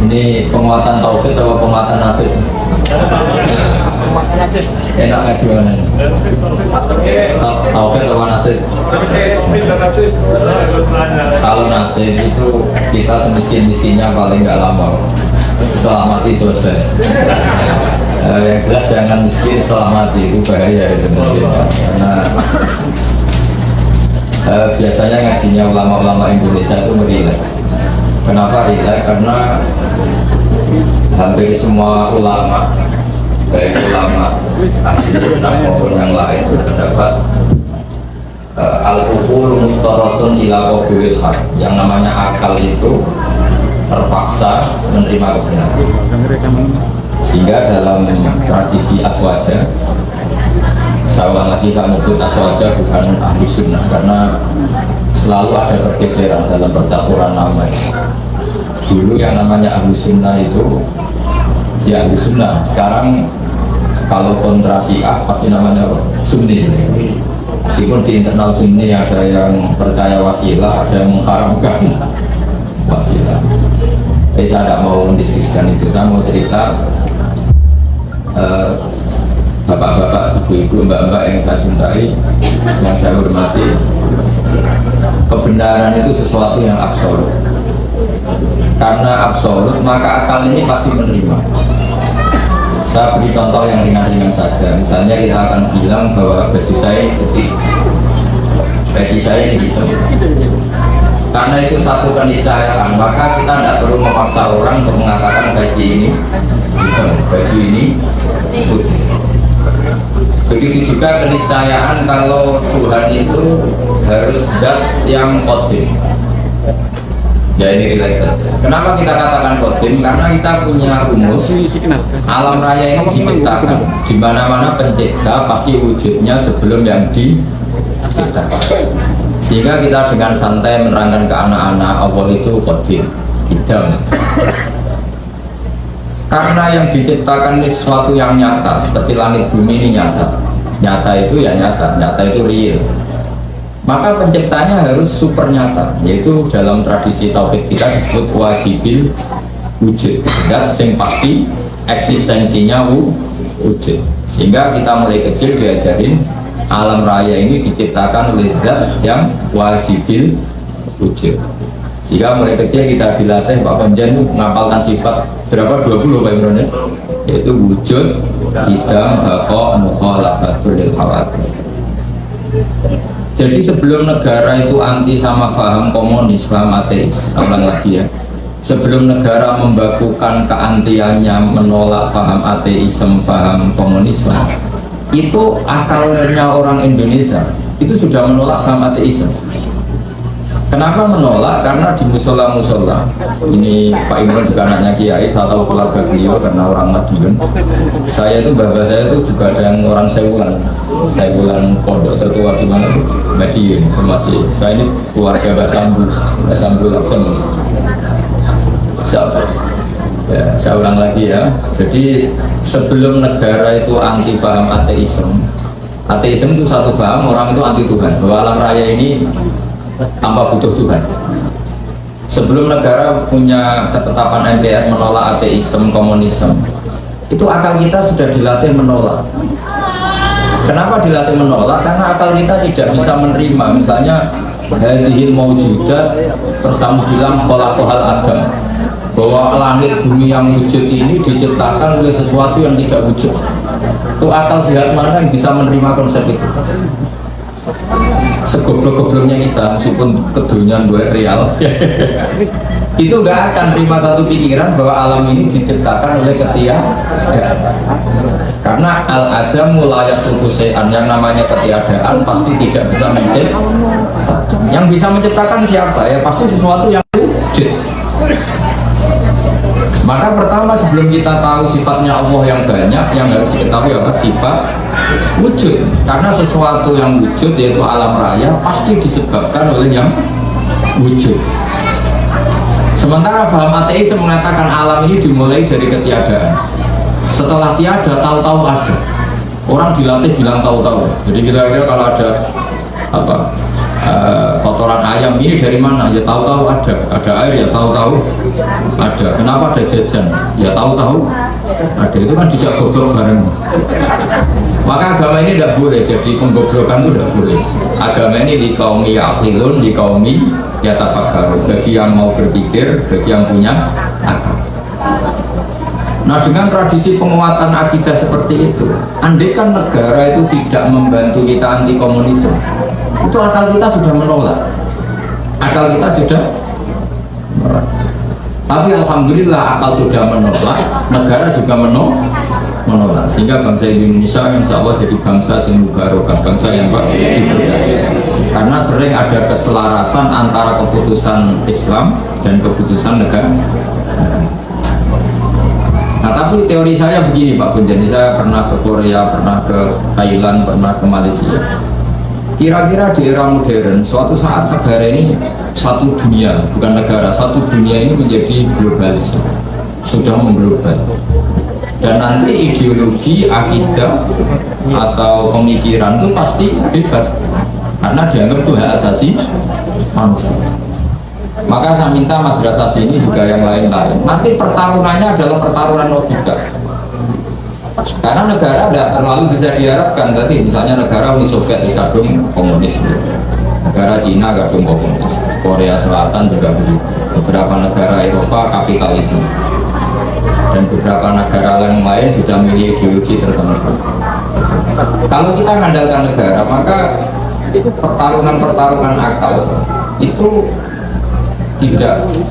Ini penguatan tauhid atau penguatan nasib? Penguatan nasib. Enak nggak gimana? Tauhid atau nasib? Kalau nasib itu kita semiskin-miskinnya paling nggak lama. Setelah mati selesai. Yang jelas jangan miskin setelah mati, itu bahaya itu karena biasanya ngajinya ulama-ulama Indonesia itu merilek. Kenapa rilek? Karena hampir semua ulama, baik ulama ahli sunnah maupun yang lain terdapat al-uqul mustaratun ila qabulill haq. Yang namanya akal itu terpaksa menerima kebenaran. Sehingga dalam tradisi aswaja, saya ulang lagi, saya menyebut aswaja bukan ahli sunnah karena selalu ada pergeseran dalam percaturan nama. Dulu yang namanya ahli sunnah itu ya ahli sunnah, sekarang kalau kontra syiah pasti namanya sunni. Meskipun di internal sunni ada yang percaya wasilah, ada yang mengharamkan wasilah. Tapi saya tidak mau mendiskusikan itu, saya mau cerita bapak-bapak, ibu-ibu, mbak-mbak yang saya cintai, yang saya hormati. Kebenaran itu sesuatu yang absolut. Karena absolut, maka akal ini pasti menerima. Saya beri contoh yang ringan-ringan saja. Misalnya kita akan bilang bahwa baju saya putih, baju saya ini hitam. Karena itu satu keniscayaan, maka kita tidak perlu memaksa orang untuk mengatakan baju ini hitam, baju ini putih. Begitu juga keniscayaan kalau Tuhan itu harus zat yang qadim. Ya ini relax saja. Kenapa kita katakan qadim? Karena kita punya rumus alam raya ini diciptakan. Di mana-mana pencipta pasti wujudnya sebelum yang diciptakan. Sehingga kita dengan santai menerangkan ke anak-anak Allah itu qadim, hidam. Karena yang diciptakan ini sesuatu yang nyata, seperti langit bumi ini nyata. Nyata itu ya nyata, nyata itu real. Maka penciptanya harus super nyata, yaitu dalam tradisi tauhid kita disebut wajibil wujud. Dan yang pasti eksistensinya wujud. Sehingga kita mulai kecil diajarin alam raya ini diciptakan oleh zat yang wajibil wujud. Sehingga mulai kecil kita dilatih Pak Pemjen menghafalkan sifat berapa? 20 Pak Imron ya? Yaitu wujud, hidam, baqa, mukhalafatul lil hawadits. Jadi sebelum negara itu anti sama paham komunis, paham ateis, ulang lagi ya. Sebelum negara membakukan keantiannya menolak paham ateisme, paham komunisme, itu akalnya orang Indonesia itu sudah menolak paham ateisme. Kenapa menolak? Karena di musola-musola ini Pak Imron juga anaknya Kiai, saya tahu keluarga beliau karena orang Madiun. Saya itu bapak saya itu juga ada yang orang Sewulan pondok tertua di mana Madiun, masih saya ini keluarga Basambu Laksem. Siapa? Ya, saya ulang lagi ya. Jadi sebelum negara itu anti paham ateisme itu satu paham orang itu anti Tuhan, bahwa alam raya ini tanpa butuh Tuhan. Sebelum negara punya ketetapan MPR menolak ateisme, komunisme, itu akal kita sudah dilatih menolak. Kenapa dilatih menolak? Karena akal kita tidak bisa menerima. Misalnya hadhil maujudat, terus kamu bilang khalaqahal adam, bahwa langit bumi yang wujud ini diciptakan oleh sesuatu yang tidak wujud. Itu akal sehat mana yang bisa menerima konsep itu? Segoblok-gobloknya kita, meskipun kedunian gue real itu nggak akan terima satu pikiran bahwa alam ini diciptakan oleh ketiadaan. Karena al-adam la yakhluqu syai'an, yang namanya ketiadaan pasti tidak bisa menciptakan. Yang bisa menciptakan siapa? Ya pasti sesuatu yang wujud. Maka pertama sebelum kita tahu sifatnya Allah yang banyak, yang harus diketahui apa? Sifat wujud. Karena sesuatu yang wujud yaitu alam raya pasti disebabkan oleh yang wujud. Sementara paham ateisme mengatakan alam ini dimulai dari ketiadaan. Setelah tiada, tahu-tahu ada. Orang dilatih bilang tahu-tahu. Jadi kira-kira kalau ada apa kotoran ayam ini dari mana? Ya tahu-tahu ada air ya tahu-tahu ada. Kenapa ada jajan? Ya tahu-tahu ada. Itu kan dijak goblok bareng. Maka agama ini tidak boleh jadi penggoblokan, itu tidak boleh. Agama ini di kaum yaqilun, di kaum yatafakkarun, bagi yang mau berpikir, bagi yang punya akal. Nah, dengan tradisi penguatan akidah seperti itu, andai kan negara itu tidak membantu kita anti komunisme, itu akal kita sudah menolak. Akal kita sudah menolak. Tapi alhamdulillah akal sudah menolak, negara juga menolak. Sehingga bangsa Indonesia insya Allah jadi bangsa yang mubarokah, bangsa yang diberkahi. Karena sering ada keselarasan antara keputusan Islam dan keputusan negara. Nah, tapi teori saya begini Pak Bun, jadi saya pernah ke Korea, pernah ke Thailand, pernah ke Malaysia. Kira-kira di era modern, suatu saat negara ini satu dunia, bukan negara, satu dunia ini menjadi globalis, sudah mengglobal. Dan nanti ideologi, akidah, atau pemikiran itu pasti bebas, karena dianggap itu hak asasi manusia. Maka saya minta madrasah sini juga yang lain-lain. Nanti pertarungannya adalah pertarungan logika. Karena negara tidak terlalu bisa diharapkan tadi, misalnya negara Uni Soviet kadung komunis, negara Cina kadung komunis, Korea Selatan juga begitu. Beberapa negara Eropa kapitalisme, dan beberapa negara lain sudah memiliki ideologi tertentu. Kalau kita mengandalkan negara, maka pertarungan akal itu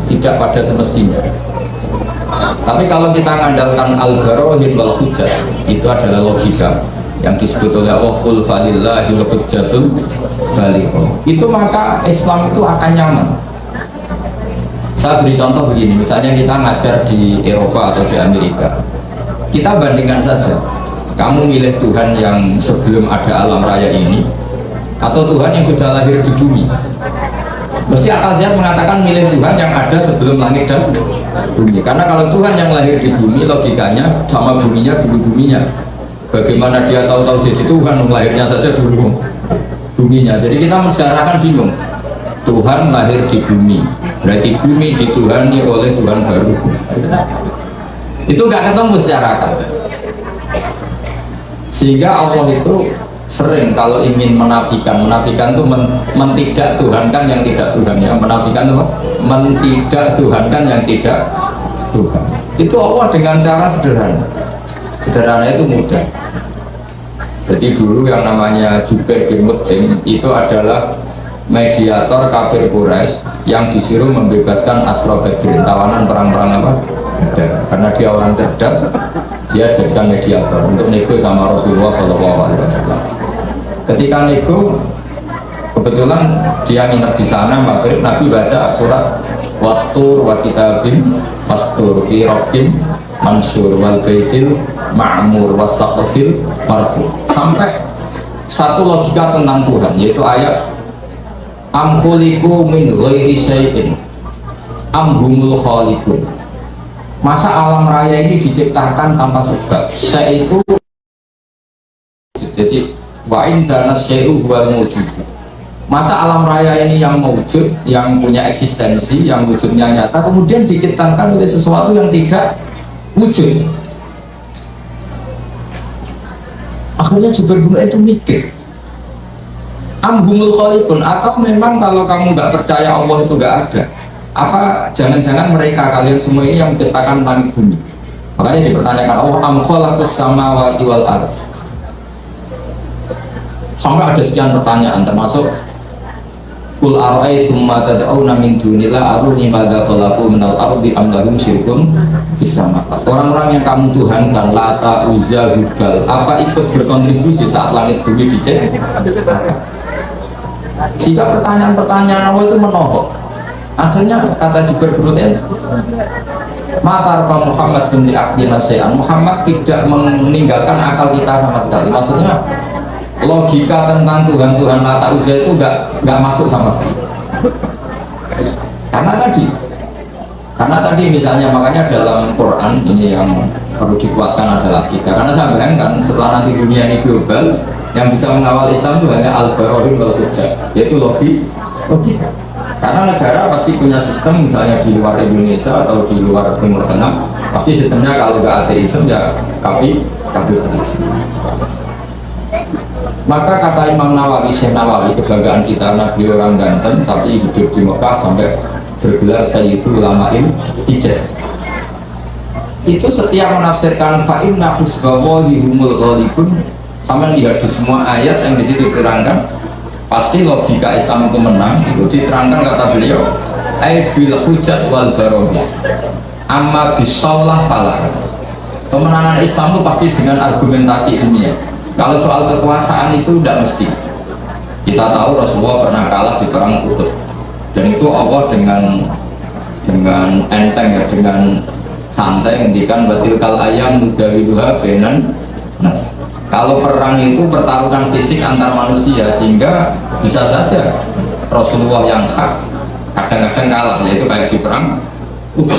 tidak pada semestinya. Tapi kalau kita mengandalkan al-barohin wal hujjah, itu adalah logika yang disebut oleh Allah, qul falillahil hujjatul balighah. Itu maka Islam itu akan nyaman. Saya beri contoh begini, misalnya kita ngajar di Eropa atau di Amerika, kita bandingkan saja, kamu milih Tuhan yang sebelum ada alam raya ini atau Tuhan yang sudah lahir di bumi. Mesti akal sehat mengatakan milih Tuhan yang ada sebelum langit dan bumi. Karena kalau Tuhan yang lahir di bumi, logikanya sama buminya dulu buminya. Bagaimana dia tahu-tahu jadi Tuhan, lahirnya saja dulu buminya. Jadi kita mensyarahkan bingung. Tuhan lahir di bumi, berarti bumi dituhani oleh Tuhan baru. Itu nggak ketemu secara akal. Sehingga Allah itu sering kalau ingin menafikan itu mentidak Tuhankan yang tidak Tuhan, ya. Menafikan itu mentidak Tuhankan yang tidak Tuhan. Itu Allah dengan cara sederhana itu mudah. Jadi dulu yang namanya Jubair bin Mut'im itu adalah mediator kafir Quraisy yang disuruh membebaskan Asra Badrin, tawanan perang-perang apa? Karena dia orang cerdas, dia jadikan mediator untuk nego sama Rasulullah SAW. Ketika nego, kebetulan dia nginep di sana, maghrib Nabi baca surat Wattur wa kitabim mastur fi rabbin mansur wal baitil ma'mur was saqfil marfu, sampai satu logika tentang Tuhan, yaitu ayat am khuliqu min ghairi syai'in am humul khaliqun. Masa alam raya ini diciptakan tanpa sebab? Syai' itu jadi wa indana syai'u huwal mawjud. Masa alam raya ini yang mewujud, yang punya eksistensi, yang wujudnya nyata, kemudian diciptakan oleh sesuatu yang tidak wujud. Akhirnya Jubair bin Mut'im itu mikir, amhumul khaliqun, atau memang kalau kamu nggak percaya Allah itu nggak ada, apa jangan-jangan mereka kalian semua ini yang menciptakan langit bumi? Makanya dipertanyakan Allah, am khalaqus samawati wal ardh. Sampai ada sekian pertanyaan, termasuk Qul ara'aytum ma tad'una min dunillah aruni madza khalaqu minal ardi am lahum syirkun fis sama. Orang-orang yang kamu tuhankan, Lata, Uzza, Hubal, apa ikut berkontribusi saat langit bumi diciptakan? Sehingga pertanyaan-pertanyaan Allah itu menohok. Akhirnya kata Jubair bin Mut'im, Matar Pak Muhammad bin Abdina Sayan, Muhammad tidak meninggalkan akal kita sama sekali. Maksudnya logika tentang Tuhan Lata Uzza itu nggak masuk sama sekali. Karena tadi misalnya, makanya dalam Quran ini yang perlu dikuatkan adalah kita. Karena saya bayangkan setelah nanti dunia ini global, Yang bisa mengawal Islam itu hanya al-barohim wal hujjah, yaitu logika. Karena negara pasti punya sistem, misalnya di luar Indonesia atau di luar Timur Tengah, pasti sistemnya kalau nggak ateisme ya kapitalisme. Maka kata Imam Nawawi, Syekh Nawawi, kebanggaan kita karena beliau orang Banten tapi hidup di Mekah sampai bergelar Sayyidul Ulama'il Hijaz. Itu setiap menafsirkan fa'inna husbawahi humul ghalibun, sama lihat di semua ayat yang di situ diterangkan pasti logika Islam itu menang. Itu diterangkan kata beliau ai bil hujjat wal barohi amma bisaulah falah. Kemenangan Islam itu pasti dengan argumentasi ilmiah. Kalau soal kekuasaan itu tidak mesti. Kita tahu Rasulullah pernah kalah di perang Uhud, dan itu Allah dengan enteng ya, dengan santai ngendikan batilkal ayam nudawiluha bainan nas. Kalau perang itu pertarungan fisik antar manusia, sehingga bisa saja Rasulullah yang hak kadang-kadang kalah, yaitu kayak di perang Uhud.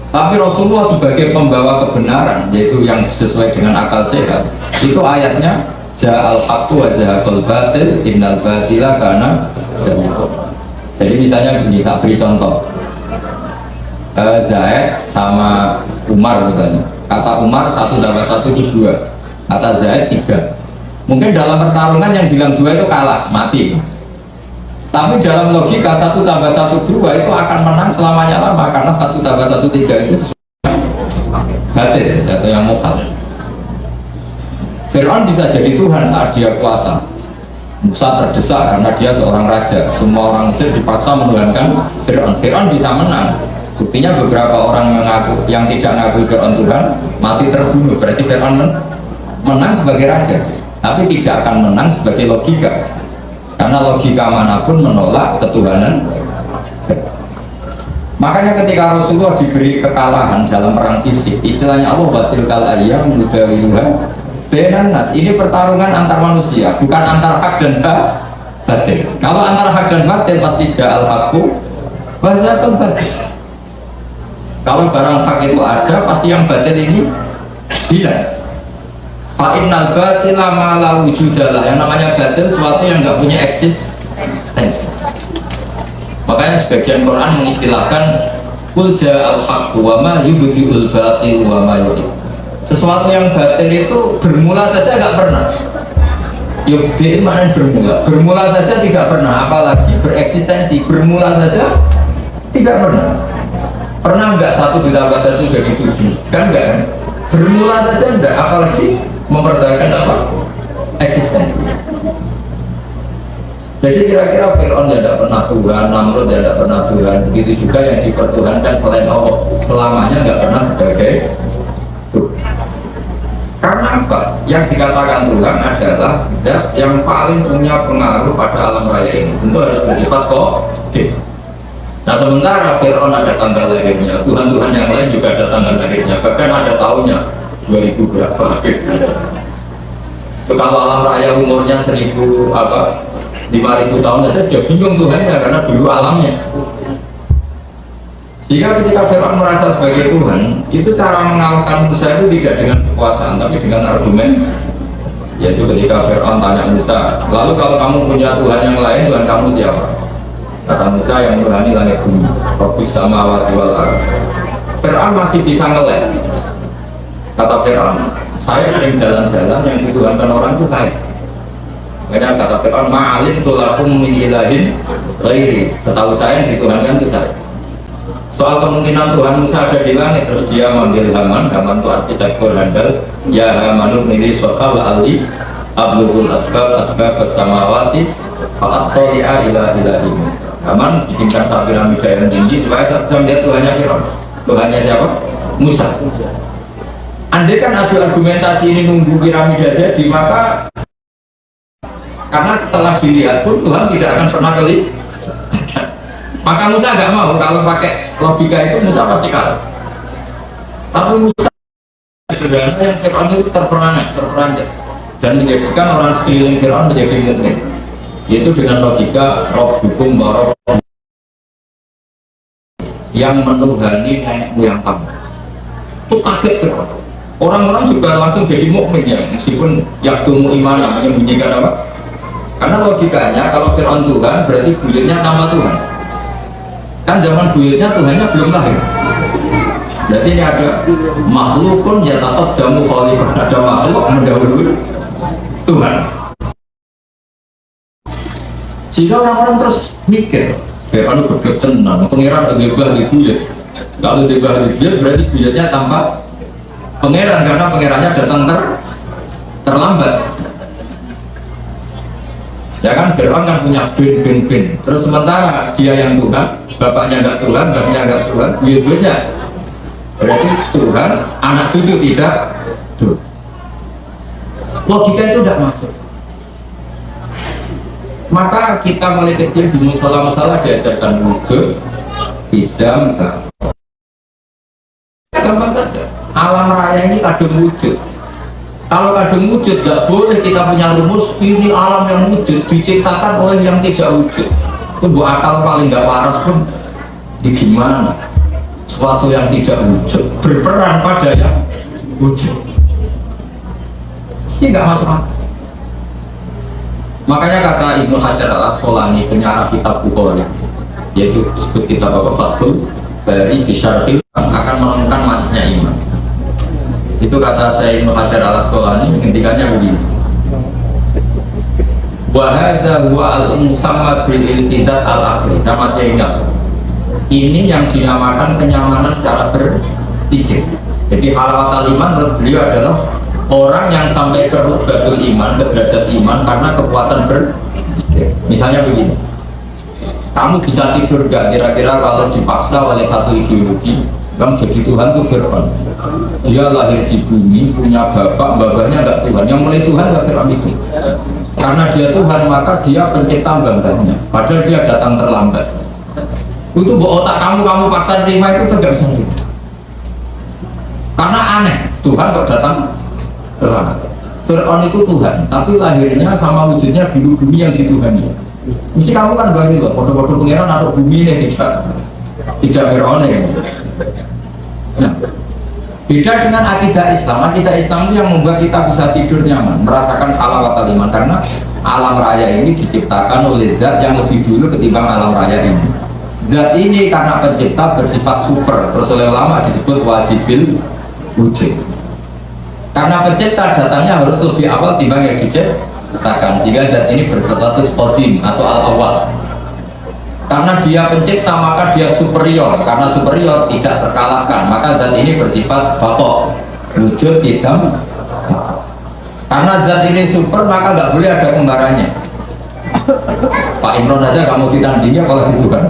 Tapi Rasulullah sebagai pembawa kebenaran, yaitu yang sesuai dengan akal sehat, itu ayatnya ja'al haqqu wa zahaqal batil innal batila kana zahuqa. Jadi misalnya begini, tak beri contoh. Zaid sama Umar misalnya, kata Umar 1 tambah 1 itu 2, kata Zaid 3. Mungkin dalam pertarungan yang bilang 2 itu kalah, mati. Tapi dalam logika 1 tambah 1 2 itu akan menang selamanya lama, karena 1 tambah 1 3 itu batil atau yang mokal. Fir'aun bisa jadi Tuhan saat dia kuasa. Musa terdesak karena dia seorang raja. Semua orang Mesir dipaksa menuhankan Fir'aun. Fir'aun bisa menang. Buktinya beberapa orang yang tidak mengaku Fir'aun Tuhan mati terbunuh. Berarti Fir'aun menang sebagai raja, tapi tidak akan menang sebagai logika. Karena logika manapun menolak ketuhanan. Makanya ketika Rasulullah diberi kekalahan dalam perang fisik, istilahnya Allah batilkal ayyam nudawiluha bainan nas. Ini pertarungan antar manusia, bukan antar hak dan batil. Kalau antar hak dan batil pasti ja'al haqqu wa zahaqal batil. Kalau barang hak itu ada, pasti yang batil ini hilang. Fa'innal batila ma la wujudalah. Yang namanya batil sesuatu yang nggak punya eksistensi. Makanya sebagian Quran mengistilahkan qul ja'al haqqu wa ma yubdi'ul batil wa ma yu'id. Sesuatu yang batil itu bermula saja nggak pernah. Yubdi' mana bermula? Bermula saja tidak pernah, apalagi bereksistensi. Bermula saja tidak pernah. Pernah nggak 1 ditambah 1 jadi 7? Kan enggak kan? Bermula saja enggak, apalagi memperdayakan apa? Eksistensi. Jadi kira-kira Fir'aun tidak pernah Tuhan, Namrud tidak pernah Tuhan, begitu juga yang dipertuhankan selain Allah selamanya nggak pernah sebagai Tuhan. Karena apa? Yang dikatakan Tuhan adalah yang paling punya pengaruh pada alam raya ini. Tentu harus bersifat qadim. Nah sementara Fir'aun ada tanggal lahirnya, Tuhan-Tuhan yang lain juga ada tanggal lahirnya, bahkan ada tahunnya 2000 berapa. Kalau alam raya umurnya 5.000 tahun saja dia bingung Tuhannya, karena dulu alamnya. Jika ketika Fir'aun merasa sebagai Tuhan, itu cara mengalahkan Musa itu tidak dengan kekuasaan, tapi dengan argumen. Yaitu ketika Fir'aun tanya Musa, lalu kalau kamu punya Tuhan yang lain, Tuhan kamu siapa? Kata Musa, yang menurani langit bumi, Rabbus samawati wal ardh. Fir'aun masih bisa ngeles. Kata Fir'aun, saya sering jalan-jalan yang dituhankan orang itu saya. Makanya kata Fir'aun, ma'alim tulakum min ilahin ghairi. Setahu saya yang dituhankan itu saya. Soal kemungkinan Tuhan Musa ada di langit, terus dia manggil Haman itu arsitektur handal. Ya Hamanu milih sofa wa ali ablugul asbab samawati fa'at-toli'a ila ilahi. Haman bikinkan satu piramida yang tinggi supaya saya bisa melihat Tuhannya Fir'aun. Tuhannya siapa? Musa. Andai kan ada argumentasi ini nunggu piramida jadi, maka karena setelah dilihat pun Tuhan tidak akan pernah kelihatan. Maka Musa nggak mau, kalau pakai logika itu Musa pasti kalah. Tapi Musa sebenarnya yang Fir'aun itu terperanjat dan menjadikan orang sekeliling Fir'aun menjadi mukmin, yaitu dengan logika roh hukum baroh yang menuhani nenekmu yang kamu. Itu kaget Fir'aun. Orang-orang juga langsung jadi mukmin ya, meskipun yaktumu iman menyembunyikan apa? Karena logikanya kalau Fir'aun Tuhan berarti buyutnya nama Tuhan. Kan zaman buyutnya Tuhannya belum lahir. Berarti ini ada makhluk pun ya tetap damu khalifah, ada makhluk mendahului Tuhan. Sehingga orang-orang terus mikir, Fir'aun bergerak tenang, pengiran agak di buyut. Kalau di buyut berarti buyutnya tanpa pangeran karena pangerannya datang terlambat. Ya kan Fir'aun kan punya bin. Terus sementara dia yang Tuhan, bapaknya enggak Tuhan, bapaknya enggak Tuhan, buyutnya berarti Tuhan, anak cucu tidak Tuhan. Logika itu tidak masuk. Maka kita mulai kecil di masalah-masalah diajarkan wujud, bidang, gampang saja. Alam raya ini kadung wujud. Kalau kadung wujud, tidak boleh kita punya rumus ini alam yang wujud diciptakan oleh yang tidak wujud. Itu buat akal paling nggak waras pun di gimana suatu yang tidak wujud berperan pada yang wujud. Ini nggak masuk akal. Makanya kata Ibnu Hajar al-Asqalani penyarah kitab Bukhari, yaitu disebut kitab Fathul Bari Bisyarhil, akan menemukan manisnya iman. Itu kata saya Ibnu Hajar al-Asqalani menghentikannya begini. Wa hadza huwa al-musamma bil iltidat al-aqli. Nama saya ingat. Ini yang dinamakan kenyamanan secara berpikir. Jadi halawatul iman menurut beliau adalah orang yang sampai ke rubatul iman, ke derajat iman karena kekuatan berpikir. Misalnya begini. Kamu bisa tidur gak kira-kira kalau dipaksa oleh satu ideologi? Kamu jadi Tuhan tuh Fir'aun. Dia lahir di bumi, punya bapaknya enggak Tuhan. Yang mulai Tuhan enggak Fir'aun itu. Karena dia Tuhan, maka dia pencipta bangkanya. Padahal dia datang terlambat. Itu otak kamu paksa terima itu tidak bisa terima. Karena aneh, Tuhan kok datang terlambat. Fir'aun itu Tuhan, tapi lahirnya sama wujudnya dulu bumi yang dituhani. Mesti kamu kan bagi loh, bodoh-bodoh pengiran atau bumi ini tidak Fir'aun ya. Nah, beda dengan akidah Islam. Akidah Islam itu yang membuat kita bisa tidur nyaman, merasakan halawatul iman karena alam raya ini diciptakan oleh zat yang lebih dulu ketimbang alam raya ini. Zat ini karena pencipta bersifat super, terus oleh ulama disebut wajibil wujud. Karena pencipta datangnya harus lebih awal timbang yang diciptakan, sehingga zat ini berstatus qadim atau al-awwal. Karena dia pencipta maka dia superior, karena superior tidak terkalahkan, maka zat ini bersifat baqa, wujud tidak. Karena zat ini super maka nggak boleh ada kembarannya. Pak Imron aja kamu ditandingnya apalagi Tuhan.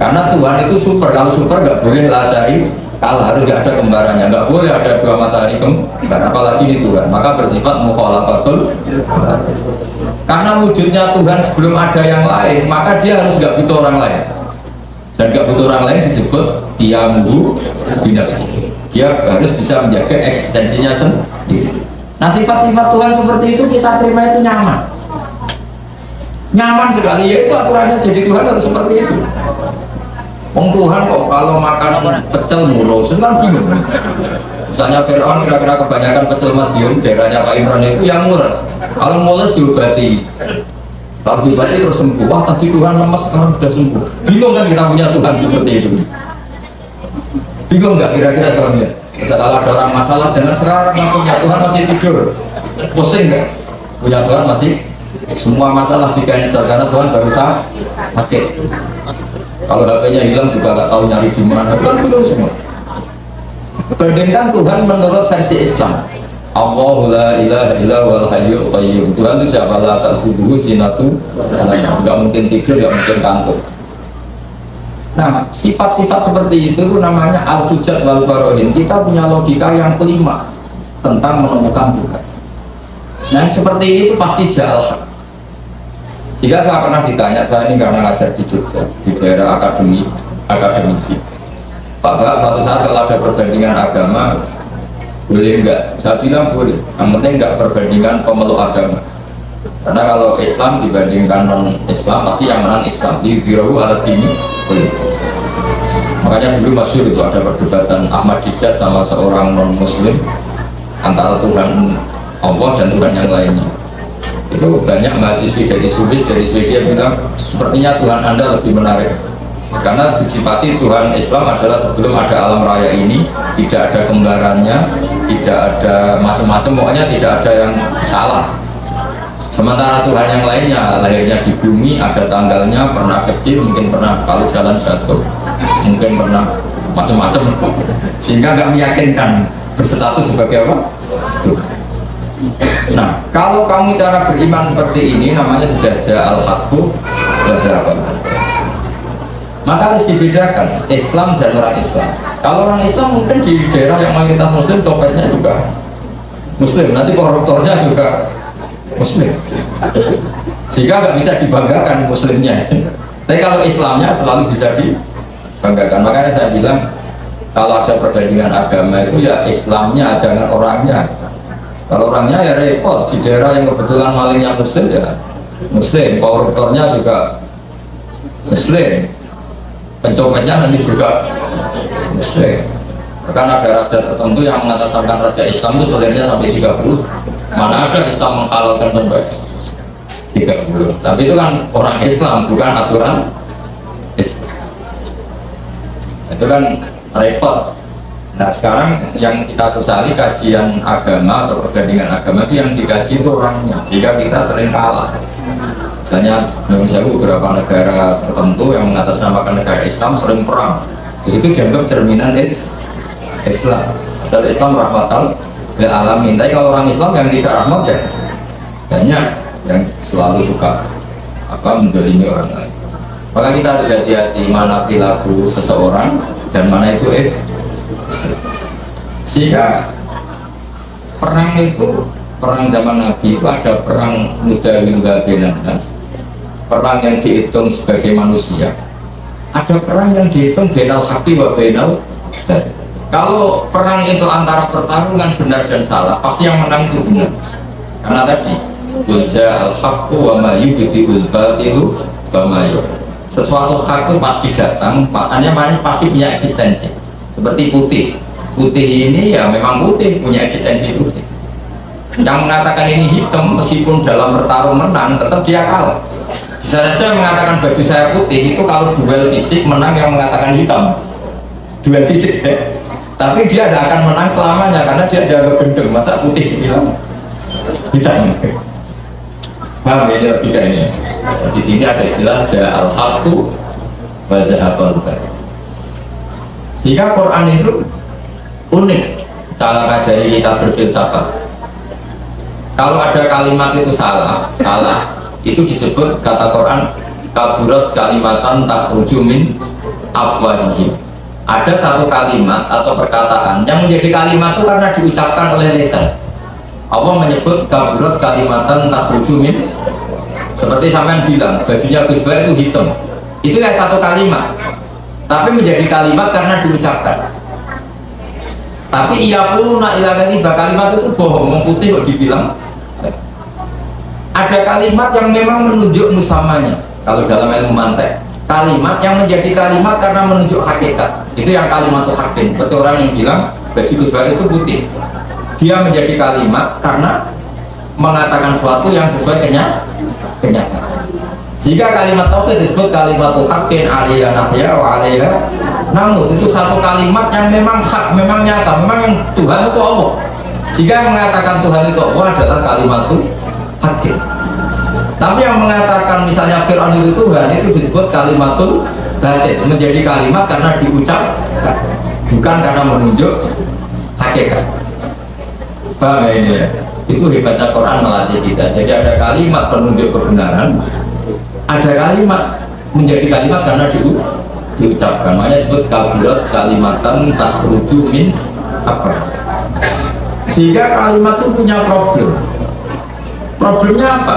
Karena Tuhan itu super, kalau super nggak boleh lasari, kalau harus nggak ada kembarannya, nggak boleh ada dua matahari kembar, apalagi ini Tuhan. Maka bersifat mukhalafatul. Karena wujudnya Tuhan sebelum ada yang lain, maka dia harus nggak butuh orang lain. Dan nggak butuh orang lain disebut tiyamuhu binafsi. Dia harus bisa menjaga eksistensinya sendiri. Nah sifat-sifat Tuhan seperti itu kita terima itu nyaman. Nyaman sekali, yaitu aturannya jadi Tuhan harus seperti itu. Wong Tuhan kok kalau makan pecel mulu, kan bingung. Misalnya Fir'aun kira-kira kebanyakan pecel Madiun, daerahnya Pak Imran itu yang mules. Kalau mules diobati, kalau diobati terus sembuh. Wah tadi Tuhan lemes, sekarang sudah sembuh. Bingung kan kita punya Tuhan seperti itu? Bingung nggak kira-kira Tuhannya? Kalau ada orang masalah, jangan sekarang punya Tuhan masih tidur. Pusing nggak? Punya Tuhan masih semua masalah di cancel karena Tuhan baru sakit. Kalau HP-nya hilang juga nggak tahu nyari di mana. Kan bingung semua. Bandingkan Tuhan menurut versi Islam. Allahu la ilaha illa wal hayyul qayyum. Tuhan itu siapa? La ta'khudhuhu sinatun nggak mungkin tidur, nggak mungkin kantuk. Nah, sifat-sifat seperti itu namanya al-hujjat wal barohin. Kita punya logika yang kelima tentang menemukan Tuhan. Nah, yang seperti ini itu pasti jahal. Jika saya pernah ditanya, saya ini karena ngajar di Jogja, di daerah akademisi. Pak Pak, suatu saat kalau ada perbandingan agama, boleh enggak? Saya bilang boleh. Yang penting enggak perbandingan pemeluk agama. Karena kalau Islam dibandingkan non-Islam, pasti yang menang Islam. Di Virahu alat ini boleh. Makanya dulu masyhur itu ada perdebatan Ahmad Didat sama seorang non-Muslim. antara Tuhan Allah dan Tuhan yang lainnya. Itu banyak mahasiswi dari Swiss, dari Swedia bilang sepertinya Tuhan Anda lebih menarik karena disifati Tuhan Islam adalah sebelum ada alam raya ini tidak ada kembarannya, tidak ada macam-macam, pokoknya tidak ada yang salah. Sementara Tuhan yang lainnya lahirnya di bumi, ada tanggalnya, pernah kecil, mungkin pernah kalau jalan jatuh, mungkin pernah macam-macam, sehingga nggak meyakinkan berstatus sebagai apa? Tuhan. Nah, kalau kamu cara beriman seperti ini namanya sudah ja'al haqqu wa zahaqal batil. Maka harus dibedakan Islam dan orang Islam. Kalau orang Islam mungkin di daerah yang mayoritas Muslim copetnya juga Muslim, nanti koruptornya juga Muslim, sehingga nggak bisa dibanggakan Muslimnya. Tapi kalau Islamnya selalu bisa dibanggakan. Makanya saya bilang kalau ada perbandingan agama itu ya Islamnya, jangan orangnya. Kalau orangnya ya repot, di daerah yang kebetulan malingnya Muslim ya Muslim, koruptornya juga Muslim, pencopetnya nanti juga Muslim. Karena ada raja tertentu yang mengatasnamakan raja Islam itu selirnya sampai 30. Mana ada Islam menghalalkan sampai 30. Tapi itu kan orang Islam, bukan aturan Islam. Itu kan repot. Nah sekarang yang kita sesali kajian agama atau perbandingan agama itu yang dikaji itu orangnya, sehingga kita sering kalah. Misalnya Indonesia beberapa negara tertentu yang mengatasnamakan negara Islam sering perang, di situ dianggap cerminan Islam. Dan Islam rahmatan lil alamin. Tapi kalau orang Islam yang tidak rahmat ya banyak yang selalu suka mendolimi orang lain. Maka kita harus hati-hati mana perilaku seseorang dan mana itu sehingga perang itu, perang zaman Nabi itu ada perang muda benan, perang yang dihitung sebagai manusia, ada perang yang dihitung benal haqqi wa benal batil. Kalau perang itu antara pertarungan benar dan salah, pasti yang menang itu benar, karena tadi al haqqu wa ma yubtiul batilu wa ma sesuatu hak itu pasti datang, maknanya pasti punya eksistensi. Seperti putih ini ya memang putih, punya eksistensi putih. Yang mengatakan ini hitam meskipun dalam bertarung menang tetap dia kalah. Bisa saja mengatakan baju saya putih itu kalau duel fisik menang yang mengatakan hitam, duel fisik ya. Tapi dia tidak akan menang selamanya karena dia jaga gendeng, masa putih dibilang hitam. Paham ya logika ini? Di sini ada istilah ja'al haqqu wa zahaqal batil. Sehingga Quran itu unik cara ngajari kita berfilsafat. Kalau ada kalimat itu salah itu disebut kata Quran kaburat kalimatan takhruju min afwahihim. Ada satu kalimat atau perkataan yang menjadi kalimat itu karena diucapkan oleh lisan. Allah menyebut kaburat kalimatan takhruju min, seperti sampean bilang bajunya Gus Baik itu hitam. Itu ya satu kalimat, tapi menjadi kalimat karena diucapkan. Tapi ia pun nailagani kalimat itu bohong, putih kok dibilang. Ada kalimat yang memang menunjuk musamanya. Kalau dalam ilmu mantek, kalimat yang menjadi kalimat karena menunjuk hakikat. Itu yang kalimat itu hakim. Betul orang yang bilang baju Gus Baik itu putih. Dia menjadi kalimat karena mengatakan sesuatu yang sesuai kenyataan. Jika kalimat tauhid disebut kalimat haqqin alaiha nahya wa alaiha namun itu satu kalimat yang memang hak, memang nyata, memang yang Tuhan itu Allah. Jika mengatakan Tuhan itu Allah adalah kalimat haqqin. Tapi yang mengatakan misalnya Fir'aun itu Tuhan itu disebut kalimatul batil, menjadi kalimat karena diucapkan, bukan karena menunjuk hakikat. Paham ya ini ya? Itu hebatnya Quran melatih kita. Jadi ada kalimat penunjuk kebenaran, ada kalimat menjadi kalimat karena diucapkan. Makanya disebut kaburat kalimatan takhruju min apa? Sehingga kalimat itu punya problem. Problemnya apa?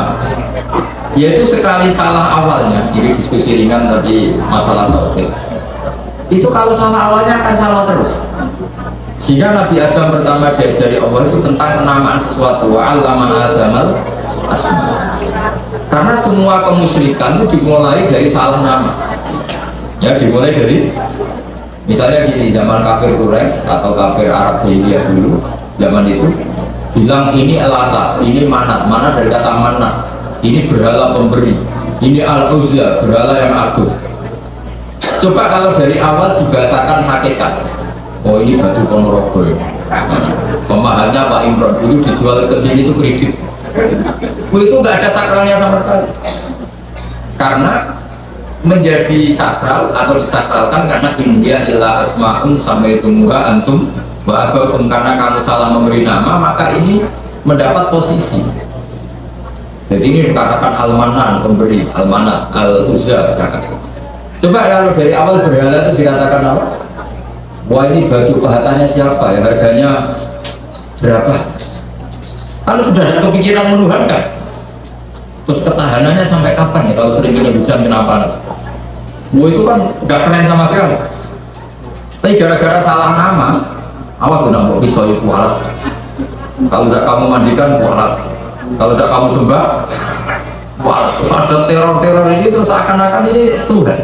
Yaitu sekali salah awalnya, ini diskusi ringan tapi masalah tauhid. Itu kalau salah awalnya akan salah terus. Sehingga Nabi Adam pertama diajari Allah itu tentang penamaan sesuatu, wa'allama Adamal asma. Karena semua kemusyrikan itu dimulai dari salah nama. Ya, dimulai dari misalnya gini, zaman kafir Quraisy atau kafir Arab Jahiliyah dulu, zaman itu bilang ini elata, ini manat, mana dari kata manat, ini berhala pemberi, ini al-uzza, berhala yang agung. Coba kalau dari awal dibahasakan hakikat, oh ini batu Ponorogo, pemahalnya Pak Imron dulu dijual ke sini itu kredit, itu nggak ada sakralnya sama sekali, karena menjadi sakral atau disakralkan karena India illa asma'un samaitumuha antum wa abakum, karena kamu salah memberi nama maka ini mendapat posisi. Jadi ini dikatakan al-manan, pemberi, al-manat, al-uzza. Coba kalau dari awal berhala itu dikatakan apa? Wah ini baju pahatannya siapa ya, harganya berapa? Kalau sudah ada kepikiran menuhankan, terus ketahanannya sampai kapan ya kalau sering kena hujan kena panas? Wah itu kan gak keren sama sekali. Tapi gara-gara salah nama, awas udah mau pisau itu kualat. Kalau udah kamu mandikan kualat, kalau udah kamu sembah kualat. Terus ada teror-teror ini terus akan-akan ini Tuhan.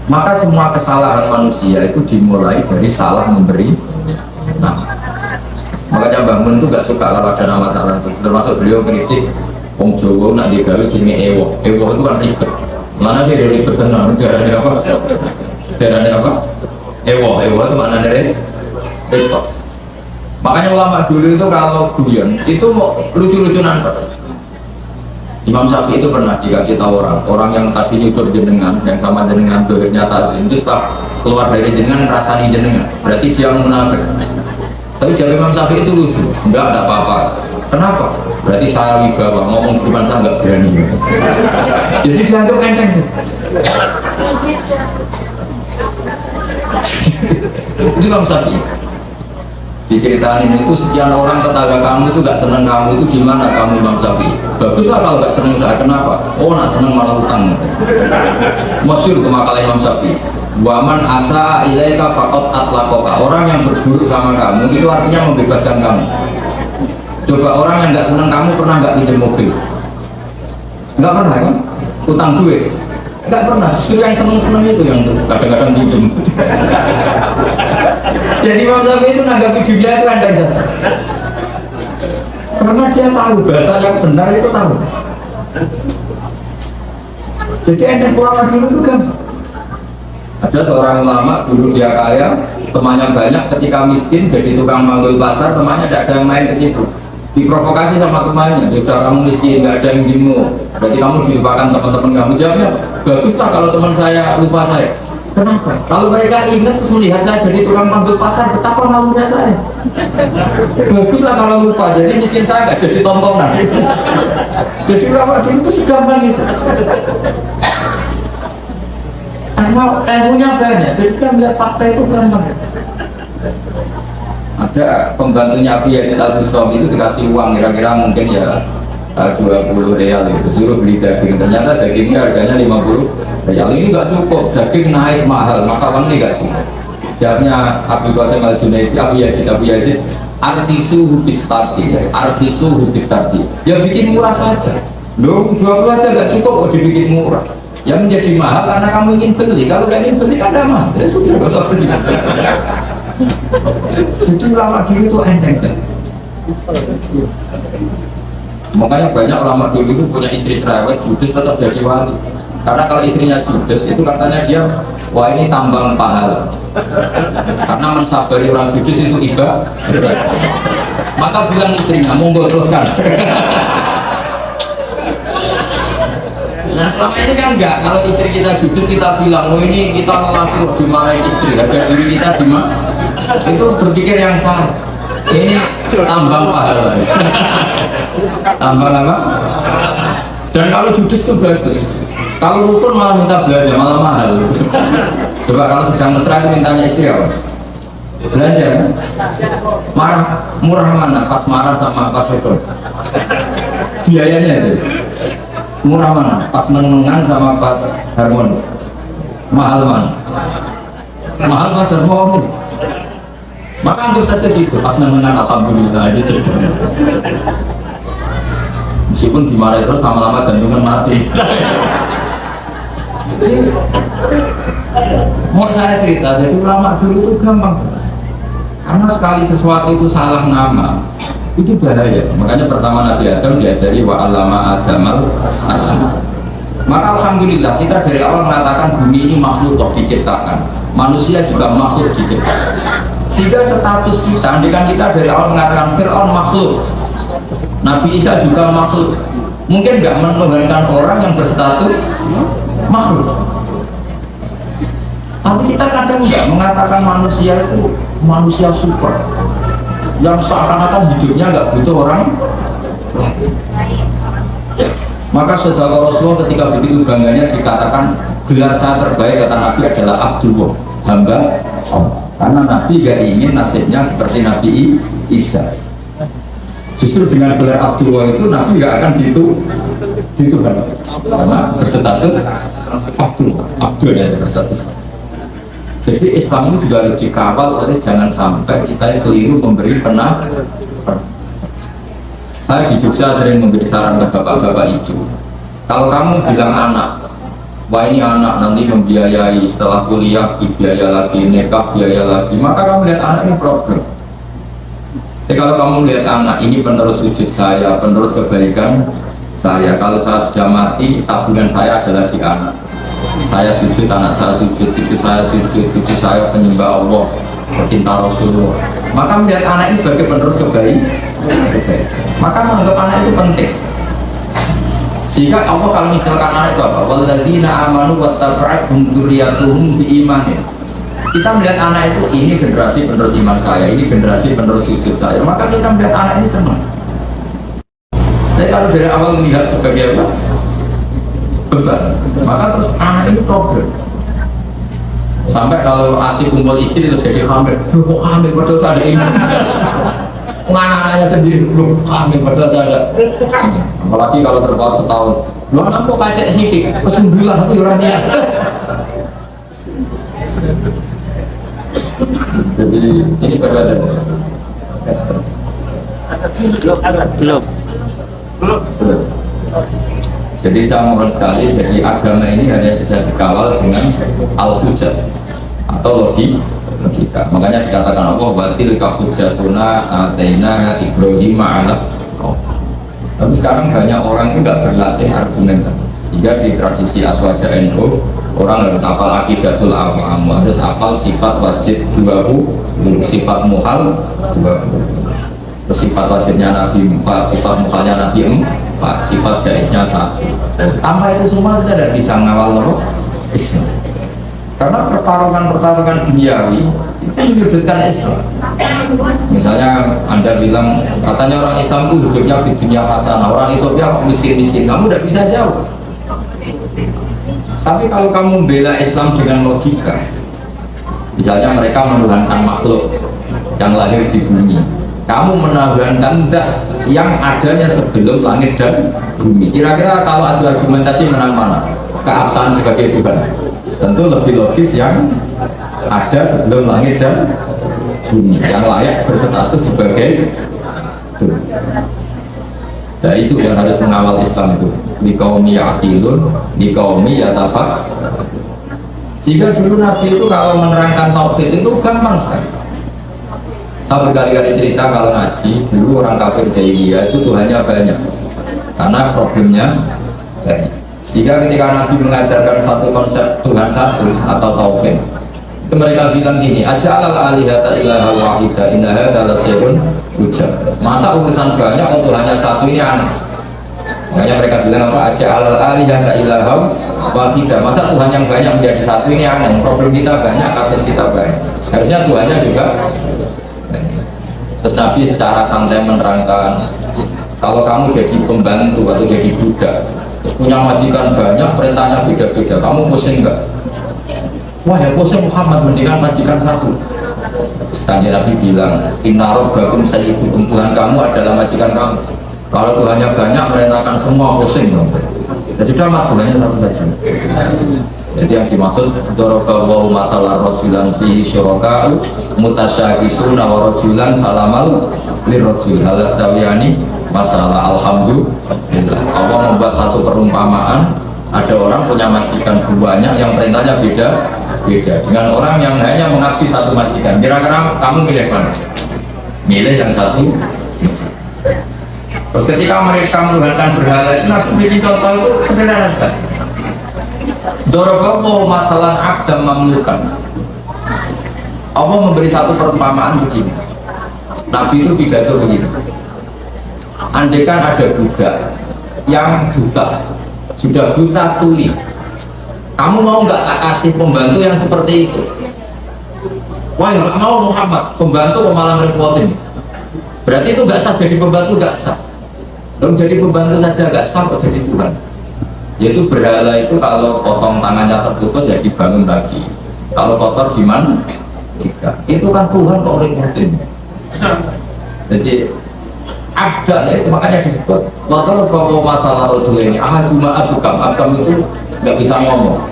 Maka semua kesalahan manusia itu dimulai dari salah memberi nama. Makanya Mbah Mun itu gak suka kalau ada nama salah itu. Termasuk beliau kritik Wong Jawa nak digawe jenenge Ewo. Ewo itu kan ribet. Mana dia dari ribet tenan, darahnya apa? Darahnya apa? Ewo itu makna dari ribet. Makanya ulama dulu itu kalau guyon itu mau lucu-lucunan. Imam Syafi'i itu pernah dikasih tahu orang yang tadi nyudur jenengan, yang sama jenengan dohirnya tadi itu setelah keluar dari jenengan rasani jenengan, berarti dia munafik. Tapi jawab Imam Syafi'i itu lucu, enggak ada apa-apa. Kenapa? Berarti saya wibawa, ngomong di depan saya enggak berani. Jadi dianggap enteng sih. Itu Imam Syafi'i. Diceritain itu sekian orang tetangga kamu itu gak seneng kamu itu gimana kamu Imam Syafi'i? Baguslah kalau gak seneng saya, kenapa? Oh nak seneng malah utang. Masyhur itu makalah Imam Syafi'i. Waman asa ilaika faqat atlaqaka. Orang yang berburuk sama kamu itu artinya membebaskan kamu. Coba orang yang gak seneng kamu pernah gak pinjam mobil? Gak pernah kan? Utang duit? Gak pernah. Justru yang seneng-seneng itu yang kadang-kadang pinjam. Jadi Imam Syafi'i itu menanggapi dunia itu enteng saja. Karena dia tahu bahasa yang benar itu tahu. Jadi enteng ulama dulu itu kan. Ada seorang ulama dulu dia kaya, temannya banyak, ketika miskin jadi tukang manggul pasar, temannya tidak ada yang main ke situ. Diprovokasi sama temannya, sudah kamu miskin, nggak ada yang dimu, berarti kamu dilupakan teman-teman kamu. Jawabnya, baguslah kalau teman saya lupa saya. Kenapa? Kalau mereka ingat terus melihat saya jadi tukang manggul pasar, betapa malunya saya. Baguslah kalau lupa, jadi miskin saya nggak jadi tontonan. Jadi ulama dulu itu segampang itu. Karena ilmunya banyak, jadi kita melihat fakta itu gampang. Ada pembantunya Abu Yazid Al-Bustami itu dikasih uang kira-kira mungkin ya 20 real itu, suruh beli daging, ternyata dagingnya harganya 50 real. Ini nggak cukup, daging naik mahal, maka uang ini nggak cukup. Jawabnya Abdul Qasim Al-Junaidi, Abu Yazid artisu hubistati, artisu hubistati, ya bikin murah saja. Loh, 20 aja nggak cukup, kok dibikin murah. Yang menjadi mahal karena kamu ingin beli, kalau nggak ingin beli kan mahal, ya sudah nggak usah beli. Jadi ulama dulu itu enteng kan? Makanya banyak ulama dulu itu punya istri cerewet, judes tetap jadi wali. Karena kalau istrinya judes itu katanya dia, wah ini tambang pahala. Karena mensabari orang judes itu ibadah. Maka bilang istrinya, monggo teruskan. Nah selama ini kan enggak, kalau istri kita judes kita bilang, oh ini kita lelaki dimarahin istri, harga diri kita dimana? Itu berpikir yang salah. Ini tambang pahala. Tambang apa? Dan kalau judes itu bagus. Kalau rukun malah minta belanja, malah mahal. Coba kalau sedang mesra itu mintanya istri apa? Belanja kan? Marah, murah mana? Pas marah sama pas rukun? Biayanya itu murah mana? Pas menengan sama pas harmonis? Mahal mana? Mahal pas harmonis. Maka anggap saja gitu, pas menengan alhamdulillah ini cedek. Meskipun dimarahi terus lama-lama jantungan mati. Mau saya cerita, jadi ulama dulu itu gampang. Karena sekali sesuatu itu salah nama, itu bahaya. Makanya pertama Nabi Adam diajari wa alama adamal asma. Maka alhamdulillah kita dari awal mengatakan bumi ini makhluk diciptakan, manusia juga makhluk diciptakan. Sehingga status kita, andaikan kita dari awal mengatakan Fir'aun makhluk, Nabi Isa juga makhluk, mungkin nggak menuhankan orang yang berstatus makhluk. Tapi kita kadang nggak mengatakan manusia itu manusia super, yang seakan-akan hidupnya nggak butuh orang lain. Maka saudara Rasulullah ketika begitu bangganya dikatakan gelar saya terbaik kata Nabi adalah Abdullah, hamba Allah. Karena Nabi gak ingin nasibnya seperti Nabi Isa. Justru dengan gelar Abdullah itu Nabi gak akan dituhan karena berstatus Abdul ya berstatus. Jadi Islam ini juga harus dikawal oleh jangan sampai kita keliru memberi Saya di Jogja sering memberi saran ke bapak-bapak itu, kalau kamu bilang anak, wah ini anak nanti membiayai setelah kuliah, biaya lagi, nikah, biaya lagi, maka kamu lihat anak ini problem. Jadi kalau kamu lihat anak ini penerus sujud saya, penerus kebaikan saya, kalau saya sudah mati, tabungan saya adalah di anak. Saya sujud, anak saya sujud, itu saya sujud, itu saya penyembah Allah, pecinta Rasulullah. Maka melihat anak ini sebagai penerus kebaikan, maka menganggap anak itu penting. Sehingga Allah kalau misalkan anak itu apa? Walladzina amanu wattaba'athum dzurriyyatuhum biimanin. Kita melihat anak itu ini generasi penerus iman saya, ini generasi penerus sujud saya. Maka kita melihat anak ini senang. Tapi kalau dari awal melihat sebagai apa? Beban. Maka terus anak ini problem. Sampai kalau asik kumpul istri terus jadi hamil. Kok hamil padahal saya ada ini. Anak-anaknya sendiri belum hamil padahal saya ada. Apalagi kalau terpaut setahun. Lu anak kok kacek sidik, kesembilan aku orangnya. Jadi ini berbeda. Belum. Jadi saya mohon sekali, jadi agama ini hanya bisa dikawal dengan al-hujjah atau logika. Makanya dikatakan Allah batil kahujjatuna ataina Ibrahim ala. Tapi sekarang banyak orang itu nggak berlatih argumentasi. Sehingga di tradisi Aswaja NU orang harus hafal akidatul awam, harus hafal sifat wajib 20, sifat muhal 20. Sifat wajibnya Nabi 4, sifat muhalnya Nabi 4, sifat jaiznya 1. Tanpa itu semua kita tidak bisa ngawal Islam. Karena pertarungan duniawi itu menyudutkan Islam. Misalnya Anda bilang katanya orang Islam itu hidupnya di dunia hasanah, orang Ethiopia miskin-miskin, kamu tidak bisa jawab. Tapi kalau kamu membela Islam dengan logika, misalnya mereka menuhankan makhluk yang lahir di bumi, kamu menuhankan yang adanya sebelum langit dan bumi. Kira-kira kalau adu argumentasi menang mana? Keabsahan sebagai Tuhan. Tentu lebih logis yang ada sebelum langit dan bumi, yang layak berstatus sebagai Tuhan. Nah itu yang harus mengawal Islam itu. Liqaumi ya'qilun, liqaumi yatafak. Sehingga dulu Nabi itu kalau menerangkan tauhid itu gampang sekali. Saya berkali-kali cerita kalau ngaji, dulu orang kafir jahiliyah itu Tuhannya banyak karena problemnya banyak. Sehingga ketika Nabi mengajarkan satu konsep Tuhan satu atau tauhid, itu mereka bilang gini, aja'alal alihata ilaha wahida inna hadza lasyai'un ujab. Masa urusan banyak kalau Tuhannya satu ini aneh. Makanya mereka bilang apa? Aja'alal alihata ilaha wahida. Masa Tuhan yang banyak menjadi satu ini aneh. Problem kita banyak, kasus kita banyak. Harusnya Tuhannya juga. Terus Nabi secara santai menerangkan, kalau kamu jadi pembantu atau jadi budak, terus punya majikan banyak, perintahnya beda-beda, kamu pusing enggak? Wah ya pusing Muhammad, mendingan majikan satu. Sekali Nabi bilang, inna rabbakum sayyidukum, Tuhan kamu adalah majikan kamu. Kalau Tuhannya banyak, merintahkan semua pusing dong. Ya sudah mak, Tuhannya satu saja. Jadi yang dimaksud dorobawahu matalar rojulan fihi syuraka mutasyakisuna wa rojulan salamal lirrojul halastawiyani masalah. Alhamdulillah Allah membuat satu perumpamaan, ada orang punya majikan banyak yang perintahnya beda. beda dengan orang yang hanya mengabdi satu majikan. Kira-kira kamu milih mana? Milih yang satu majikan. Terus ketika mereka menuhankan berhala itu, aku pilih contoh itu sederhana sekali. Dorobopo masalah abdam mamlukan. Allah memberi satu perumpamaan begini. Nabi itu pidato begini. Andaikan ada budak yang buta, sudah buta tuli, kamu mau nggak tak kasih pembantu yang seperti itu? Wah nggak mau Muhammad, pembantu kok malah merepotin. Berarti itu nggak sah jadi pembantu, nggak sah. Kalau jadi pembantu saja nggak sah, kok jadi Tuhan? Yaitu berhala itu kalau potong tangannya terputus ya dibangun lagi. Kalau kotor gimana? Itu kan Tuhan kok repotin. Jadi ada itu makanya disebut waktu kalau masalah rojul ini ahaduma abukam itu nggak bisa ngomong,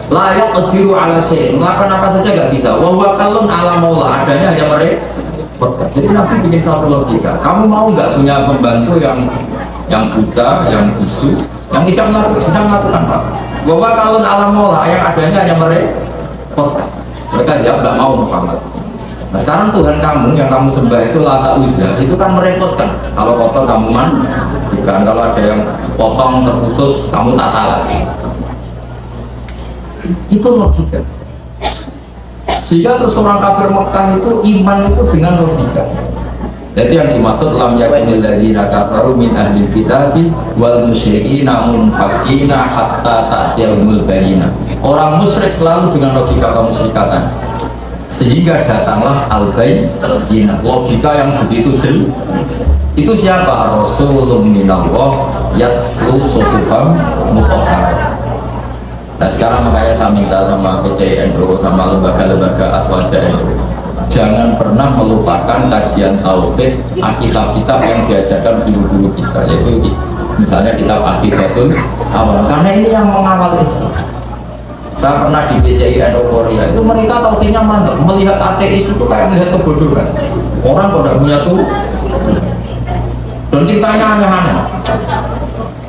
layak qadiru ala syai'in, melakukan apa saja nggak bisa, wa kalun ala maula, adanya hanya mereka. Jadi Nabi bikin satu logika, kamu mau nggak punya pembantu yang buta, yang bisu, yang tidak bisa melakukan apa? Wa kalun ala maula, yang adanya hanya mereka. Mereka jawab nggak mau Muhammad. Nah sekarang Tuhan kamu yang kamu sembah itu Lata Uzza, itu kan merepotkan. Kalau kotor kamu bukan, kalau ada yang potong terputus kamu tata lagi. Itu logika. Sehingga terus orang kafir Mekah itu iman itu dengan logika. Jadi yang dimaksud lam yakunil ladzina kafaru min ahli kitabi wal musyrikina munfaqina hatta ta'tiyahumul bayyinah. Orang musyrik selalu dengan logika kemusyrikan. Sehingga datanglah al-bayyinah, logika yang begitu jelas. Itu siapa? Rasulun minallah yatslu suhufan mutahharah. Nah sekarang makanya saya minta sama PCNU, sama lembaga-lembaga aswaja NU, jangan pernah melupakan kajian tauhid, kitab-kitab yang diajarkan guru-guru kita, yaitu misalnya kitab Aqidatul Awam, karena ini yang mengawal Islam. Saya pernah di PCI NU Korea, itu mereka tauhidnya mantap, melihat ateis itu kayak melihat kebodohan. Orang kok tidak punya tuh, dan ceritanya aneh-aneh.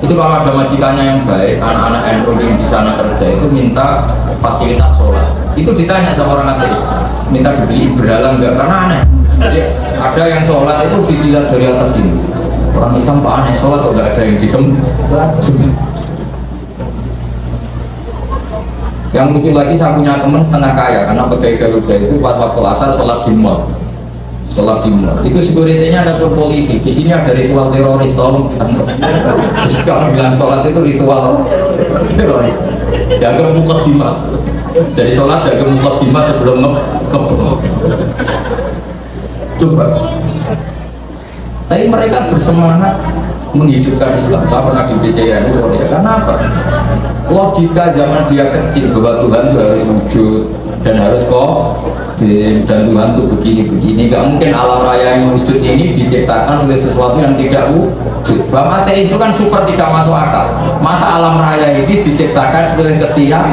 Itu kalau ada majikannya yang baik, anak-anak NU yang di sana kerja itu minta fasilitas sholat. Itu ditanya sama orang ateis, minta dibeliin berhala enggak? Karena aneh. Jadi, ada yang sholat itu dilihat dari atas ini. Orang Islam kok aneh sholat kok nggak ada yang disembah. Yang lucu lagi saya punya teman setengah kaya karena pegawai Garuda itu pas waktu asar sholat di mall, itu security-nya ada polisi. Di sini ada ritual teroris, tolong kita. Terus kalau bilang sholat itu ritual teroris, jaga mukaddimah. Jadi sholat jaga mukaddimah sebelum ngebom. Coba. Tapi mereka bersemangat menghidupkan Islam. Saya pernah di PCNU Korea. Karena apa? Logika zaman dia kecil bahwa Tuhan itu harus wujud dan harus dan Tuhan itu begini-begini. Gak mungkin alam raya yang wujud ini diciptakan oleh sesuatu yang tidak wujud. Bahwa ateis itu kan super tidak masuk akal. Masa alam raya ini diciptakan oleh ketiadaan?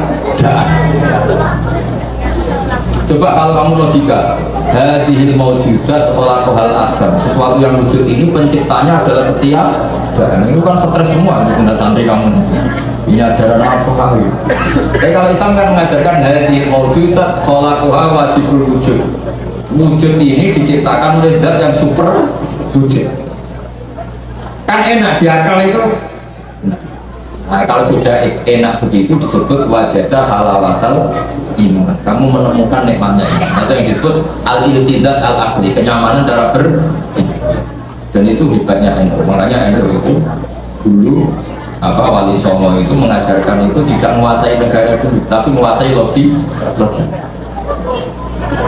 Coba kalau kamu logika, hadhil maujudat khalaqahal adam, sesuatu yang wujud ini penciptanya adalah ketiadaan. Itu kan stres semua untuk santri kamu. Ini ajaran apa kali? Tapi kalau Islam kan mengajarkan hadhil maujudat khalaqaha wajibul wujud. Wujud ini diciptakan oleh zat yang super wujud. Kan enak di akal itu. Nah, kalau sudah enak begitu disebut wajadah halawatal iman. Kamu menemukan nikmatnya iman. Itu yang disebut al-iltidzat al-aqli, kenyamanan cara dan itu hebatnya NU. Makanya NU itu dulu Wali Songo itu mengajarkan itu tidak menguasai negara dulu, tapi menguasai logi.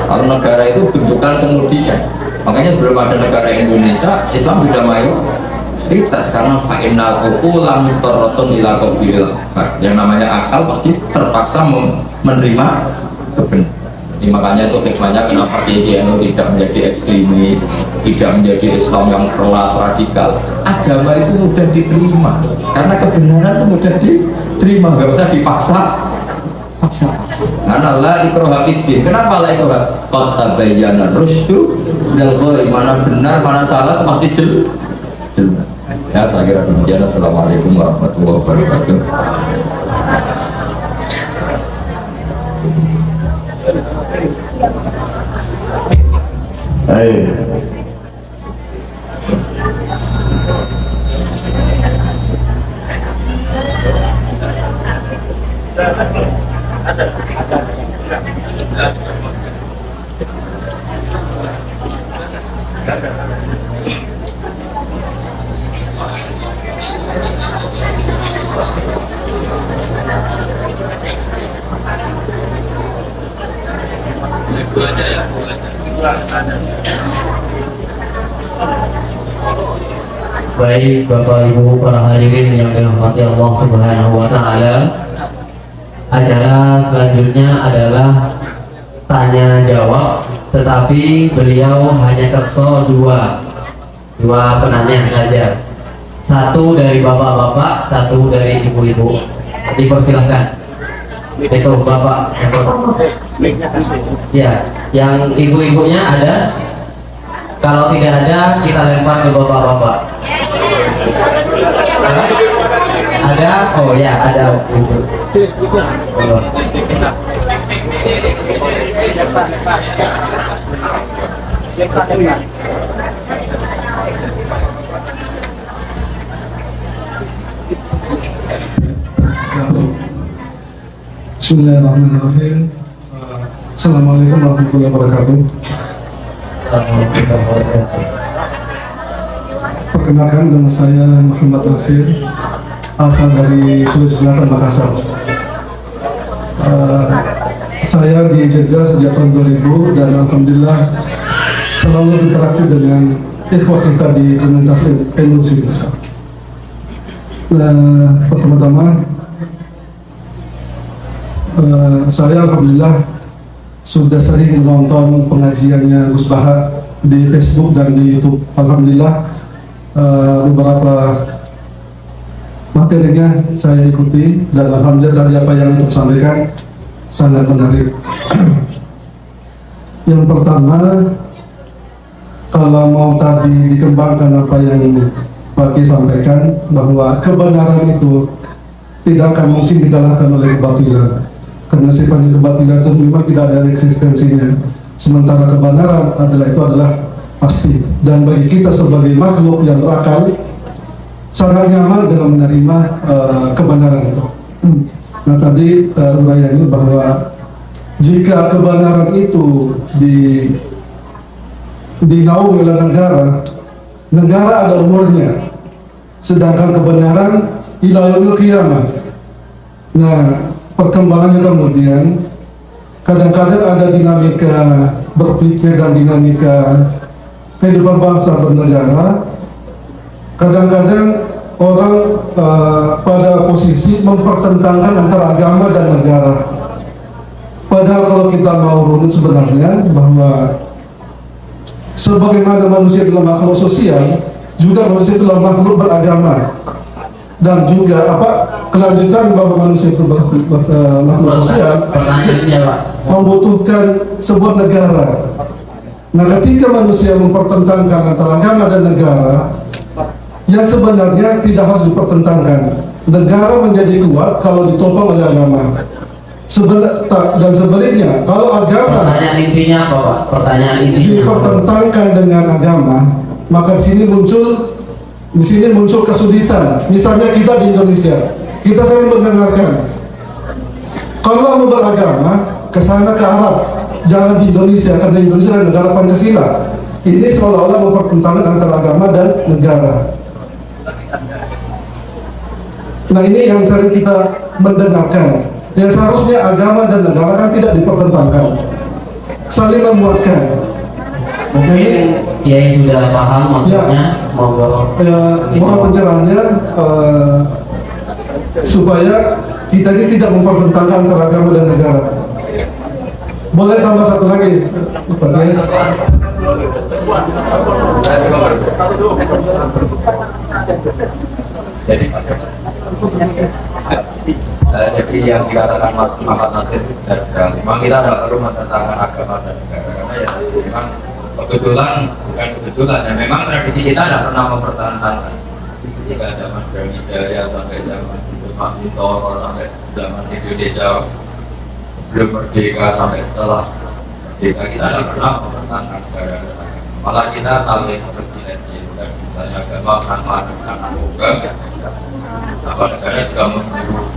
Kalau negara itu bentukan kemudian. Makanya sebelum ada negara Indonesia, Islam sudah mayoritas karena fa'inal uqulam mutarratun ila qabilil haq. Yang namanya akal pasti terpaksa menerima kebenaran. Makanya itu hikmahnya kenapa PCNU tidak menjadi ekstremis, tidak menjadi Islam yang keras radikal. Agama itu mudah diterima karena kebenaran itu mudah diterima, nggak usah dipaksa. Karena la ikraha fiddin. Kenapa la ikraha? Qad tabayyana rusydu minal ghayy. Mana benar, mana salah itu pasti jelas. Ya, saya kira demikian. Assalamualaikum warahmatullahi wabarakatuh. Ayo. Baik Bapak Ibu para hadirin yang dirahmati Allah Subhanahu wa taala. Acara selanjutnya adalah tanya jawab, tetapi beliau hanya terso dua penanya saja. Satu dari bapak-bapak, satu dari ibu-ibu. Dipersilakan. Itu Bapak. Ya, yang ibu-ibunya ada? Kalau tidak ada, kita lempar ke bapak-bapak. Ada? Oh ya, ada. Bismillahirrahmanirrahim. Assalamualaikum warahmatullahi wabarakatuh. Perkenalkan, nama saya Muhammad Nasir, asal dari Sulawesi Selatan, Makassar. Saya di Jeddah sejak tahun 2000 dan alhamdulillah selalu berinteraksi dengan ikhwah kita di komunitas Indonesia. Pertama-tama saya alhamdulillah sudah sering menonton pengajiannya Gus Bahar di Facebook dan di YouTube. Alhamdulillah beberapa materinya saya ikuti dan alhamdulillah tadi apa yang untuk sampaikan sangat menarik. Yang pertama, kalau mau tadi dikembangkan apa yang Pak Ki sampaikan, bahwa kebenaran itu tidak akan mungkin dikalahkan oleh kebatilan, karena sifatnya kebatilan itu memang tidak ada eksistensinya, sementara kebenaran adalah pasti. Dan bagi kita sebagai makhluk yang berakal, sangat nyaman dengan menerima kebenaran itu. Nah tadi uraiannya bahwa jika kebenaran itu dinaungi oleh negara ada umurnya, sedangkan kebenaran ila yaumil qiyamah. Nah, perkembangannya kemudian kadang-kadang ada dinamika berpikir dan dinamika kehidupan bangsa bernegara. Kadang-kadang orang pada posisi mempertentangkan antara agama dan negara. Padahal kalau kita mau runut sebenarnya bahwa sebagaimana manusia adalah makhluk sosial, juga manusia adalah makhluk beragama. Dan juga kelanjutan bahwa manusia itu makhluk sosial membutuhkan sebuah negara. Nah, ketika manusia mempertentangkan antara agama dan negara, yang sebenarnya tidak harus dipertentangkan. Negara menjadi kuat kalau ditopang oleh agama. Dan sebaliknya, kalau agama Pertanyaan intinya apa, Pak? Pertanyaan intinya dipertentangkan dengan agama, maka di sini muncul kesulitan. Misalnya kita di Indonesia, kita sering mendengarkan, kalau mau beragama ke sana ke Arab, jangan di Indonesia, karena Indonesia adalah negara Pancasila. Ini seolah-olah mempertentangkan antara agama dan negara. Nah, ini yang sering kita mendengarkan. Yang seharusnya agama dan negara kan tidak dipertentangkan, saling menguatkan. mungkin Kiai sudah paham maksudnya. Monggo. Mohon pencerahannya supaya kita ini tidak mempertentangkan antara agama dan negara. Boleh tambah satu lagi, Pak Kiai? Jadi yang dikatakan Mas Muhammad Nasir benar sekali. Memang kita tidak perlu menentangkan agama dan negara, karena ya memang bukan kebetulan ya, memang tradisi kita tidak pernah mempertahankan. Jika zaman Brawijaya sampai zaman Mas Toro, sampai zaman Indonesia belum merdeka, sampai setelah Jika kita tidak pernah mempertahankan negara, malah kita saling bersinergi dan misalnya agama tanpa narkoba, apa negara juga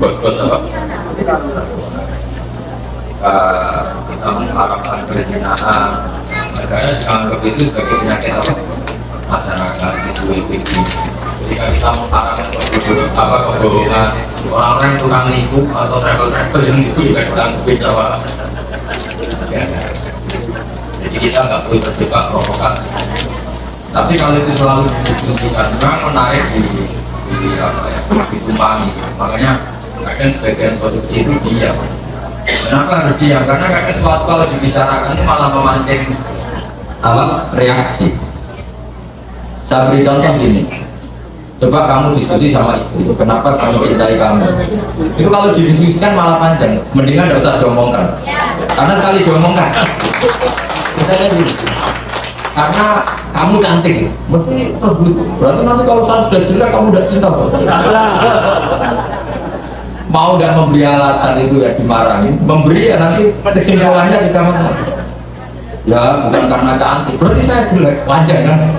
membos apa? Kita mengharapkan perzinahan, negara dianggap itu sebagai penyakit apa? Masyarakat itu itu. Jika kita mengharapkan kebohongan, orang-orang yang tukang nipu atau travel yang itu juga ditanggapi bahwa jadi kita nggak boleh terjebak provokasi. Tapi kalau itu selalu didiskusikan, memang menarik ditumpangi. Makanya kadang sebagian produksi itu diam. Kenapa harus diam? Karena kadang sesuatu kalau dibicarakan itu malah memancing reaksi. Saya beri contoh gini. Coba kamu diskusi sama istri, kenapa saya mencintai kamu? Itu kalau didiskusikan malah panjang, mendingan tidak usah diomongkan. Karena sekali diomongkan, misalnya gini, karena kamu cantik, mesti terburu. Berarti nanti kalau saya sudah jelek, kamu udah cinta. Mau tidak memberi alasan itu ya dimarahin, memberi ya nanti kesimpulannya tidak masalah. Ya bukan karena cantik, berarti saya jelek, wajar kan?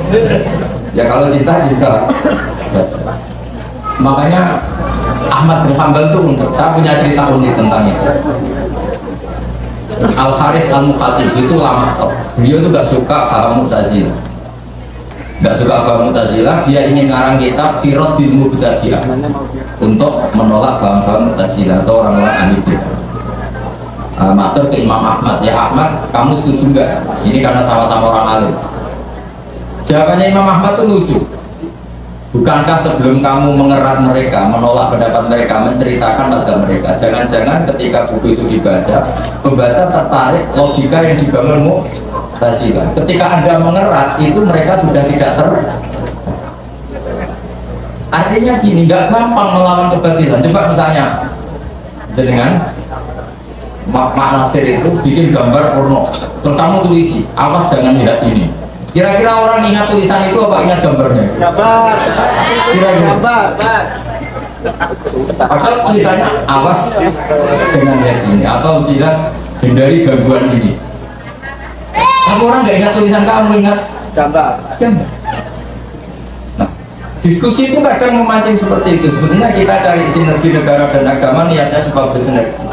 Ya kalau cinta. Makanya Ahmad bin Hanbal itu unik. Saya punya cerita unik tentang itu. Al Haris Al Mukhasib itu lama top. Beliau itu gak suka paham Mu'tazilah. Dia ingin ngarang kitab Firoddin Mubtadi'ah untuk menolak paham Mu'tazilah atau orang-orang ahli bidah. Matur ke Imam Ahmad, ya Ahmad, kamu setuju nggak? Ini karena sama-sama orang alim. Jawabannya Imam Ahmad itu lucu. Bukankah sebelum kamu mengerat mereka, menolak pendapat mereka, menceritakan mazhab mereka, jangan-jangan ketika buku itu dibaca, pembaca tertarik logika yang dibangun Mu'tazilah. Ketika Anda mengerat, itu mereka sudah tidak Artinya gini, nggak gampang melawan kebatilan. Coba misalnya dengan Mak Nasir itu bikin gambar porno, terus kamu tulisi, awas jangan lihat ini. Kira-kira orang ingat tulisan itu apa ingat gambarnya? Gambar. Kira-kira. Gambar. Asal tulisannya awas jangan lihat ini atau tidak hindari gangguan ini. Tapi orang nggak ingat tulisan kamu, ingat Gambar. gambar. Nah, diskusi itu kadang memancing seperti itu. Sebenarnya kita cari sinergi negara dan agama niatnya supaya bersinergi.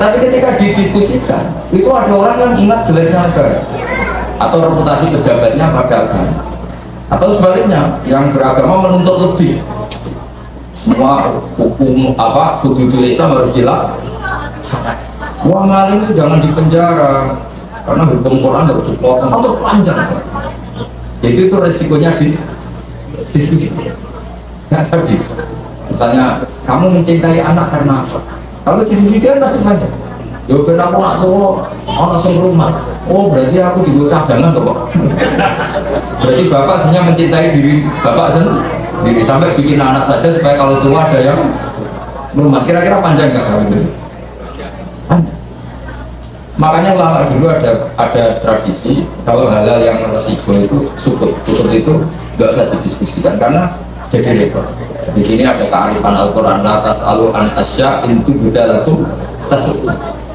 Tapi ketika didiskusikan, itu ada orang yang ingat jeleknya negara atau reputasi pejabatnya pada agama, atau sebaliknya yang beragama menuntut lebih. Semua hukum hududul Islam harus dilaksanakan. Wah, maling itu jangan dipenjara karena hukum Quran harus dipotong atau panjang. Jadi itu resikonya diskusi. Ya tadi, misalnya kamu mencintai anak karena apa? Kalau didiskusikan pasti panjang. Ya ben aku nak tuwa ana sing rumah. Oh, berarti aku digo cadangan to kok. Berarti bapak sebenarnya mencintai diri bapak sendiri sampai bikin anak saja supaya kalau tua ada yang rumah. Kira-kira panjang nggak kalau itu? Panjang. Makanya lama dulu ada tradisi kalau hal-hal yang resiko itu sukut itu nggak usah didiskusikan karena jadi repot. Di sini ada kearifan Al-Quran, la tas'alu an asya intu budalakum tas'alu.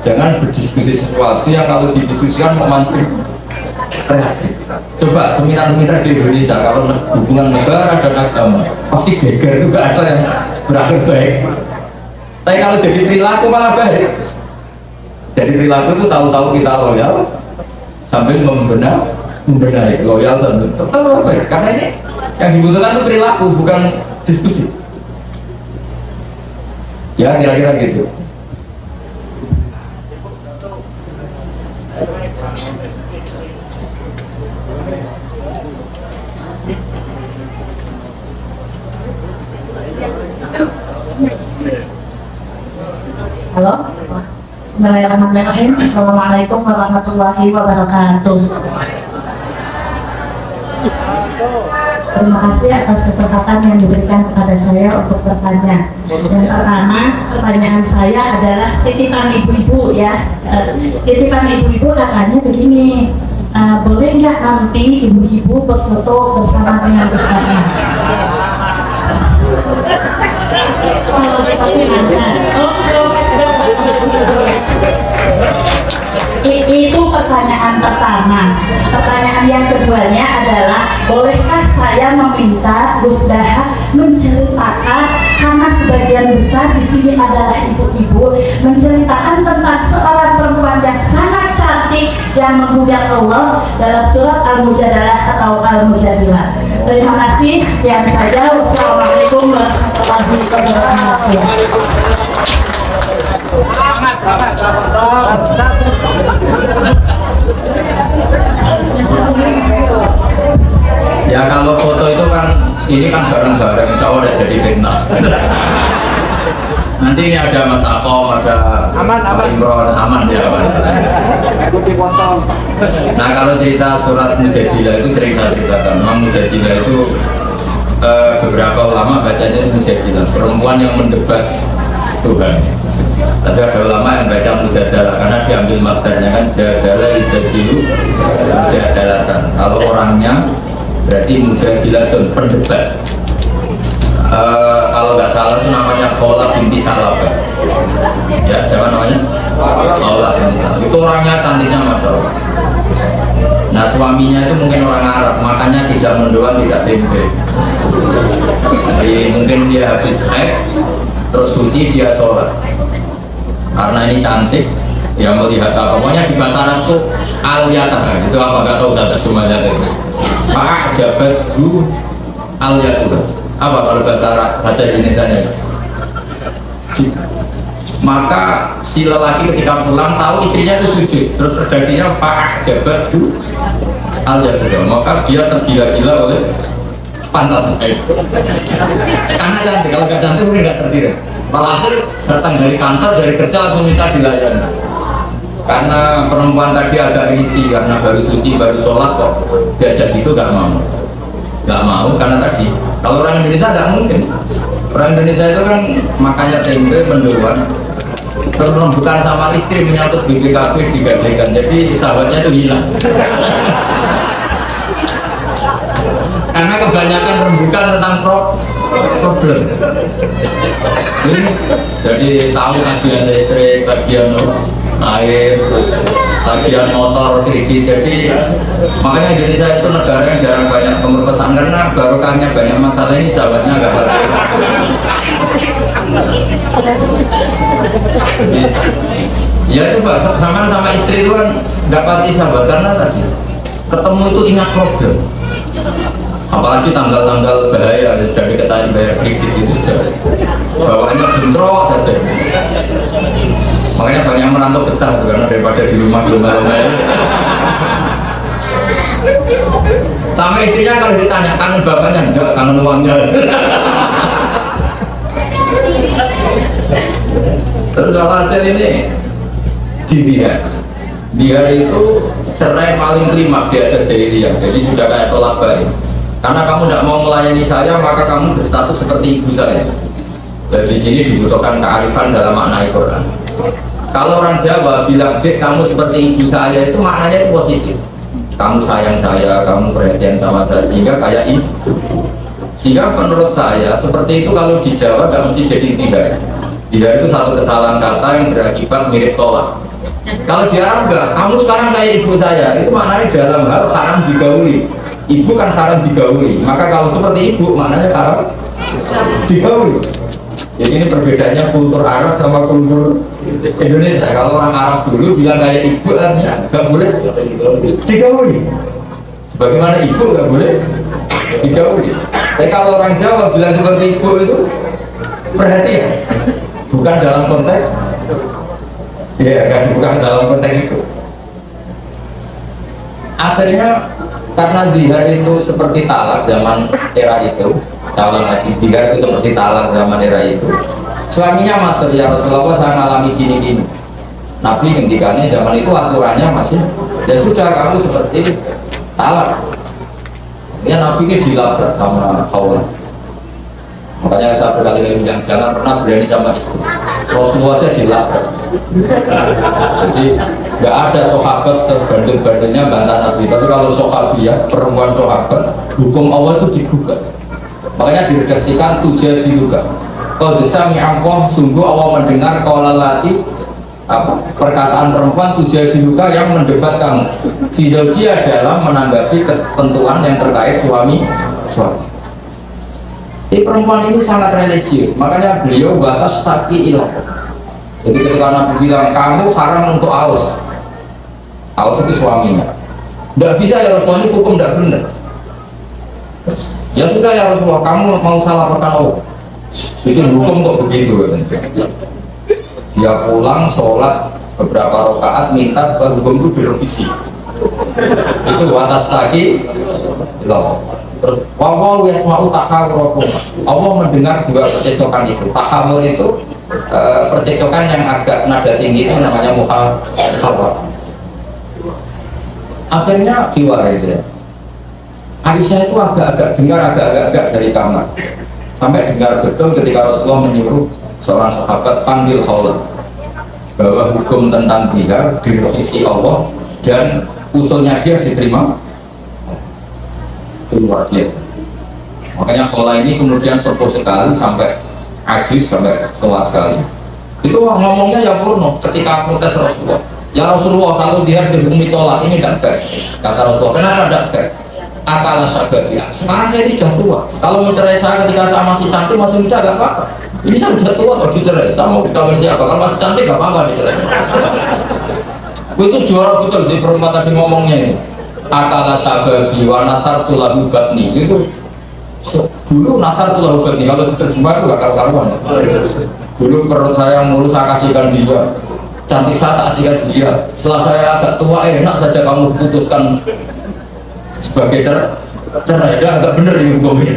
Jangan berdiskusi sesuatu yang kalau didiskusikan memancing reaksi. Coba seminar-seminar di Indonesia kalau hubungan negara dan agama pasti geger itu gak ada yang berakhir baik. Tapi kalau jadi perilaku malah baik. Jadi perilaku itu tahu-tahu kita loyal sambil membenahi loyal dan tetap baik. Karena ini yang dibutuhkan itu perilaku bukan diskusi. Ya kira-kira gitu. Halo, Bismillahirrahmanirrahim. Assalamualaikum warahmatullahi wabarakatuh. Terima kasih atas kesempatan yang diberikan kepada saya untuk bertanya. Yang pertama, pertanyaan saya adalah titipan ibu-ibu ya. Titipan ibu-ibu katanya begini, boleh nggak nanti ibu-ibu berfoto bersama dengan besarnya? Itu pertanyaan pertama. Pertanyaan yang keduanya adalah, bolehkah saya meminta Gus Daha menceritakan, karena sebagian besar di sini adalah ibu-ibu, menceritakan tentang seorang perempuan yang sangat cantik yang memuja Allah dalam surat Al-Mujadalah atau Al-Mujadilah. Terima kasih. Sekian saja. Wassalamualaikum warahmatullahi wabarakatuh. Ya kalau foto itu kan, ini kan bareng-bareng, insya Allah udah jadi fitnah. Nanti ini ada Mas Akom, ada Pak Imron, aman ya Pak. Nah kalau cerita surat Mujadilah itu sering saya ceritakan. Memang Mujadilah itu beberapa ulama bacanya Mujadilah, perempuan yang mendebat Tuhan. Tapi ada ulama yang baca Mujadalah karena diambil maknanya kan jadalah ijadilu mujadalatan. Kalau orangnya berarti Mujadilatun, pendebat. Kalau nggak salah itu namanya Khawlah binti Salabah. Ya, siapa namanya? Khawlah binti Salabah. Itu orangnya cantiknya Masya Allah. Nah suaminya itu mungkin orang Arab, makanya tidak mendoan, tidak tempe. Jadi mungkin dia habis haid, terus suci dia sholat. Karena ini cantik, yang melihat apa? Pokoknya di bahasa Arab tuh al-yatah, itu apa nggak tahu saya semuanya itu. Pak jabat du al-yatah. Apa kalau bahasa Arab, bahasa Indonesia-nya? Maka si lelaki ketika pulang tahu istrinya itu sujud, terus redaksinya Pak jabat du al-yatah. Maka dia tergila-gila oleh pantat. Karena cantik, kalau nggak cantik mungkin nggak tertidur. Walhasil datang dari kantor, dari kerja langsung minta dilayani. Karena perempuan tadi agak risih karena baru suci, baru sholat kok diajak gitu nggak mau karena tadi kalau orang Indonesia nggak mungkin. Orang Indonesia itu kan makanya tempe, mendoan, terus rembukan sama istri menyangkut BPKB digadekan, jadi sahabatnya itu hilang. Karena kebanyakan rembukan tentang problem. Jadi tahu tagihan listrik, tagihan air, tagihan motor, kredit. Jadi makanya Indonesia itu negara yang jarang banyak pemerkosaan karena barokahnya banyak masalah ini sahabatnya agak banyak. Ya coba sama istri itu kan nggak pasti sahabat karena tadi ketemu itu ingat problem. Apalagi tanggal-tanggal bahaya dari ketanya bayar kredit itu bawaannya bentrok saja. Makanya banyak merantau betah karena daripada di rumah ya. Sama istrinya kalau ditanya kangen bapaknya enggak, kangen uangnya. Terus hasil ini dia itu cerai paling kelima dia terjadi dia, jadi sudah kayak tolak baik. Karena kamu tidak mau melayani saya, maka kamu berstatus seperti ibu saya. Dan di sini dibutuhkan kearifan dalam makna Al-Quran. Kalau orang Jawa bilang, "Dek, kamu seperti ibu saya," itu maknanya itu positif. Kamu sayang saya, kamu perhatian sama saya, sehingga kayak ibu. Sehingga menurut saya, seperti itu kalau di Jawa nggak mesti jadi tidak. Tidak itu satu kesalahan kata yang berakibat mirip tolak. Kalau di Arab enggak, kamu sekarang kayak ibu saya, itu maknanya dalam hal haram digauli. Ibu kan haram digauli, maka kalau seperti ibu maknanya haram digauli. Jadi ini perbedaannya kultur Arab sama kultur Indonesia. Kalau orang Arab dulu bilang kayak ibu artinya nggak boleh digauli. Sebagaimana ibu nggak boleh digauli. Tapi kalau orang Jawa bilang seperti ibu itu perhatian, bukan dalam konteks bukan dalam konteks itu. Akhirnya karena dihar itu seperti talak zaman era itu, calon lagi dihar itu seperti talak zaman era itu. Suaminya matur, "Ya Rasulullah, saya mengalami gini-gini." Nabi ngendikannya zaman itu aturannya masih, "Ya sudah, kamu seperti talak." Ya Nabi ini dilabrak sama Khawlah. Makanya saya berkali-kali bilang jangan pernah berani sama istri. Rasulullah aja dilabrak. Jadi nggak ada sahabat sebanding-bandingnya bantah Nabi. Tapi kalau sahabiah, perempuan sahabat, hukum Allah itu digugat. Makanya diredaksikan tujuh diduga. Kalau bisa Allah, sungguh Allah mendengar kaulalati perkataan perempuan tujadiluka yang mendebat kamu fiziologia dalam menanggapi ketentuan yang terkait suami. Perempuan ini sangat religius, makanya beliau batas taki ilah. Jadi ketika Nabi bilang kamu haram untuk aus itu suaminya, tidak bisa ya Rasulullah, ini hukum tidak benar. Ya sudah ya Rasulullah, kamu mau salah laporkan Allah, itu hukum kok begitu. Dia pulang sholat beberapa rakaat minta supaya hukum itu direvisi. Itu batas taki ilah. Terus wawal yasma'u tahawurakum, Allah mendengar dua percekcokan itu. Tahawur itu percekcokan yang agak nada tinggi, itu namanya muhawar. Akhirnya jiwa itu ya, Aisyah itu agak-agak dengar agak-agak dari kamar, sampai dengar betul ketika Rasulullah menyuruh seorang sahabat panggil Khawlah bahwa hukum tentang dia direvisi Allah dan usulnya dia diterima. Itu luar biasa. Makanya Khawlah ini kemudian sepuh sekali sampai ajis, sampai tua sekali. Itu ngomongnya ya purno ketika protes Rasulullah. Ya Rasulullah, kalau dia dihukumi tolak ini tidak fair. Kata Rasulullah, kenapa tidak fair? Akal sababiyah. Sekarang saya ini sudah tua. Kalau mencerai saya ketika saya masih cantik, masih muda, gak apa-apa. Ini saya sudah tua atau dicerai. Saya mau dikawin siapa? Kalau masih cantik gak apa-apa dicerai. Itu juara betul sih perempuan tadi ngomongnya ini. Akal sababi wa nasar tulahu batni. Itu dulu nasar tulahu batni. Kalau diterjemah itu gak karu-karuan. Dulu perut saya mulus saya kasihkan dia. Cantik saya tak kasihkan dia. Setelah saya agak tua, enak saja kamu putuskan sebagai cerai. Dah agak bener ini hukumnya.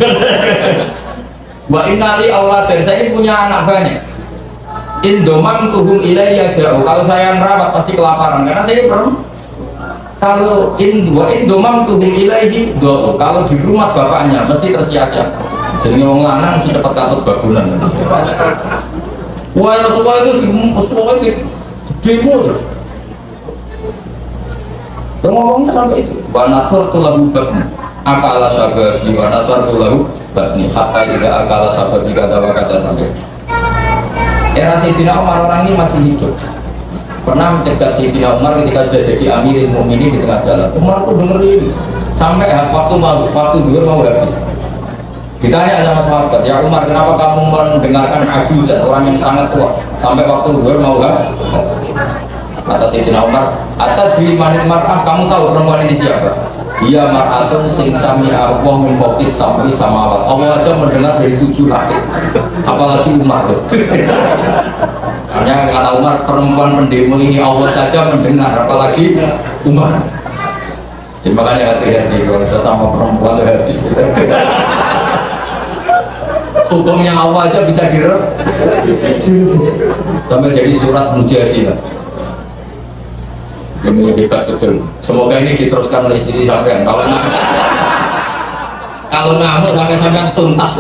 Wa innali Allah, dan saya ini punya anak banyak. Indomam tuhum ilayya jauh. Kalau saya merawat pasti kelaparan karena saya ini perempuan. Kalau indomam tuhum ilayhi do, kalau di rumah bapaknya mesti tersia-sia. Jadi ngomong lanang mesti cepat katut bagulan. Wah Rasulullah itu di demo terus. Ngomongnya sampai itu. Wa nasar tulahu batni. Akala sababi wa nasar tulahu batni. Hatta juga akala sababi kata sampai. Era Sayyidina Umar, orang ini masih hidup. Pernah mencegah Sayyidina Umar ketika sudah jadi Amirul Mukminin di tengah jalan. Umar tuh dengerin sampai waktu dulu mau habis. Ditanya sama sahabat, ya Umar, kenapa kamu mendengarkan ajuzah, orang yang sangat tua, sampai waktu dulu mau habis? Kata Sayyidina Umar, atadri manit mar'ah, kamu tahu perempuan ini siapa? Dia mar'atun sing sami Allah min fawqis sam'i samawat. Allah aja mendengar dari 7 langit. Apalagi Umar. Karena kata Umar, perempuan pendemo ini Allah saja mendengar, apalagi Umar. Jadi makanya hati-hati kalau sudah sama perempuan habis. Hukumnya Allah aja bisa direvisi sampai jadi surat Mujadilah. Ini hebat betul. Semoga ini diteruskan oleh istri sampean. Kalau ngamuk sampai tuntas.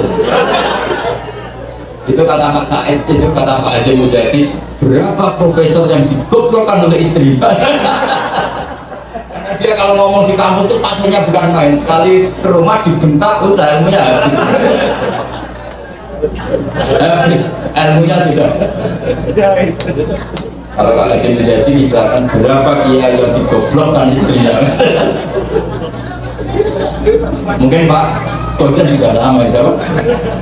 Itu kata Pak Said, itu kata Pak Azim Muzadi. Berapa profesor yang digoblokkan oleh istri? Karena dia kalau ngomong di kampus itu fasenya bukan main. Sekali ke rumah dibentak, udah ilmunya habis. Ilmunya sudah. Kalau Kak Azim Muzadi misalkan berapa kiai yang digoblokkan istrinya. Mungkin Pak Kojen juga sama siapa?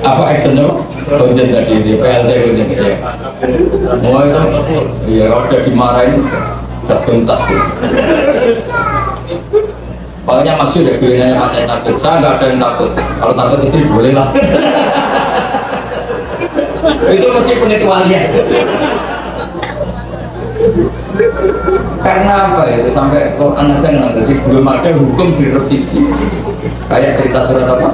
Apa actionnya Pak? Kojen tadi di PLT Kojen ya. Mau itu ya kalau sudah dimarahin tuntas. Pokoknya maksud ya gue nanya Mas, saya takut. Saya nggak ada yang takut. Kalau takut istri boleh lah. Itu mesti pengecualian. Karena apa itu sampai Quran aja nggak, jadi belum ada hukum direvisi. Kayak cerita surat apa?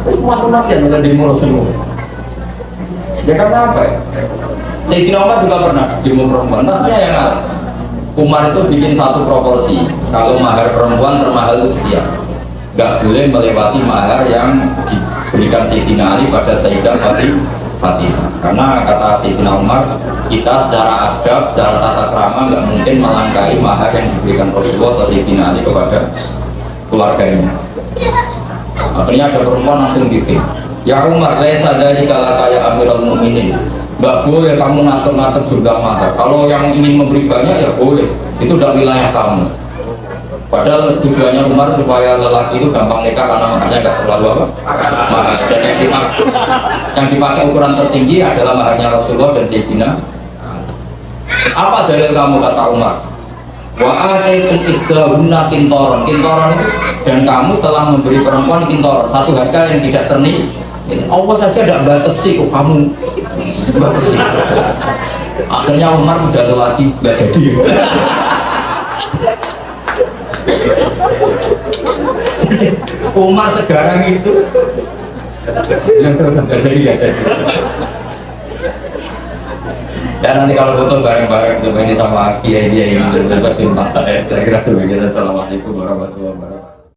Semua kematian ada demo Rasulullah. Ya karena apa ya? Sayyidina Umar juga pernah demo perempuan, tapi yang ngalah. Umar itu bikin satu proporsi. Kalau mahar perempuan termahal itu sekian, nggak boleh melewati mahar yang diberikan Sayyidina Ali pada Sayyidah Fatimah. Karena kata Sayyidina Umar, kita secara adab, secara tata krama nggak mungkin melangkahi mahar yang diberikan Rasulullah atau Sayyidina Ali kepada keluarganya. Akhirnya ada perempuan langsung bikin, Ya Umar, lesa dari kala kaya Amirul Mukminin. Nggak boleh kamu ngatur-ngatur jumlah mahar. Kalau yang ingin memberi banyak ya boleh. Itu udah wilayah kamu. Padahal tujuannya Umar supaya lelaki itu gampang nikah karena maharnya nggak terlalu apa? Mahal. Dan yang dipakai ukuran tertinggi adalah maharnya Rasulullah dan Sayyidina. Apa dalil kamu kata Umar? Wa ataitum ihdahunna kintoron. Kintoron itu dan kamu telah memberi perempuan kintoron satu harga yang tidak terni. Allah saja tidak batasi kok kamu batasi. Akhirnya Umar udah lagi nggak jadi. Umar sekarang itu nggak jadi. Dan nanti kalau foto bareng-bareng coba ini sama kiai dia ini berdebat di mata. Saya kira demikian. Assalamualaikum warahmatullahi wabarakatuh.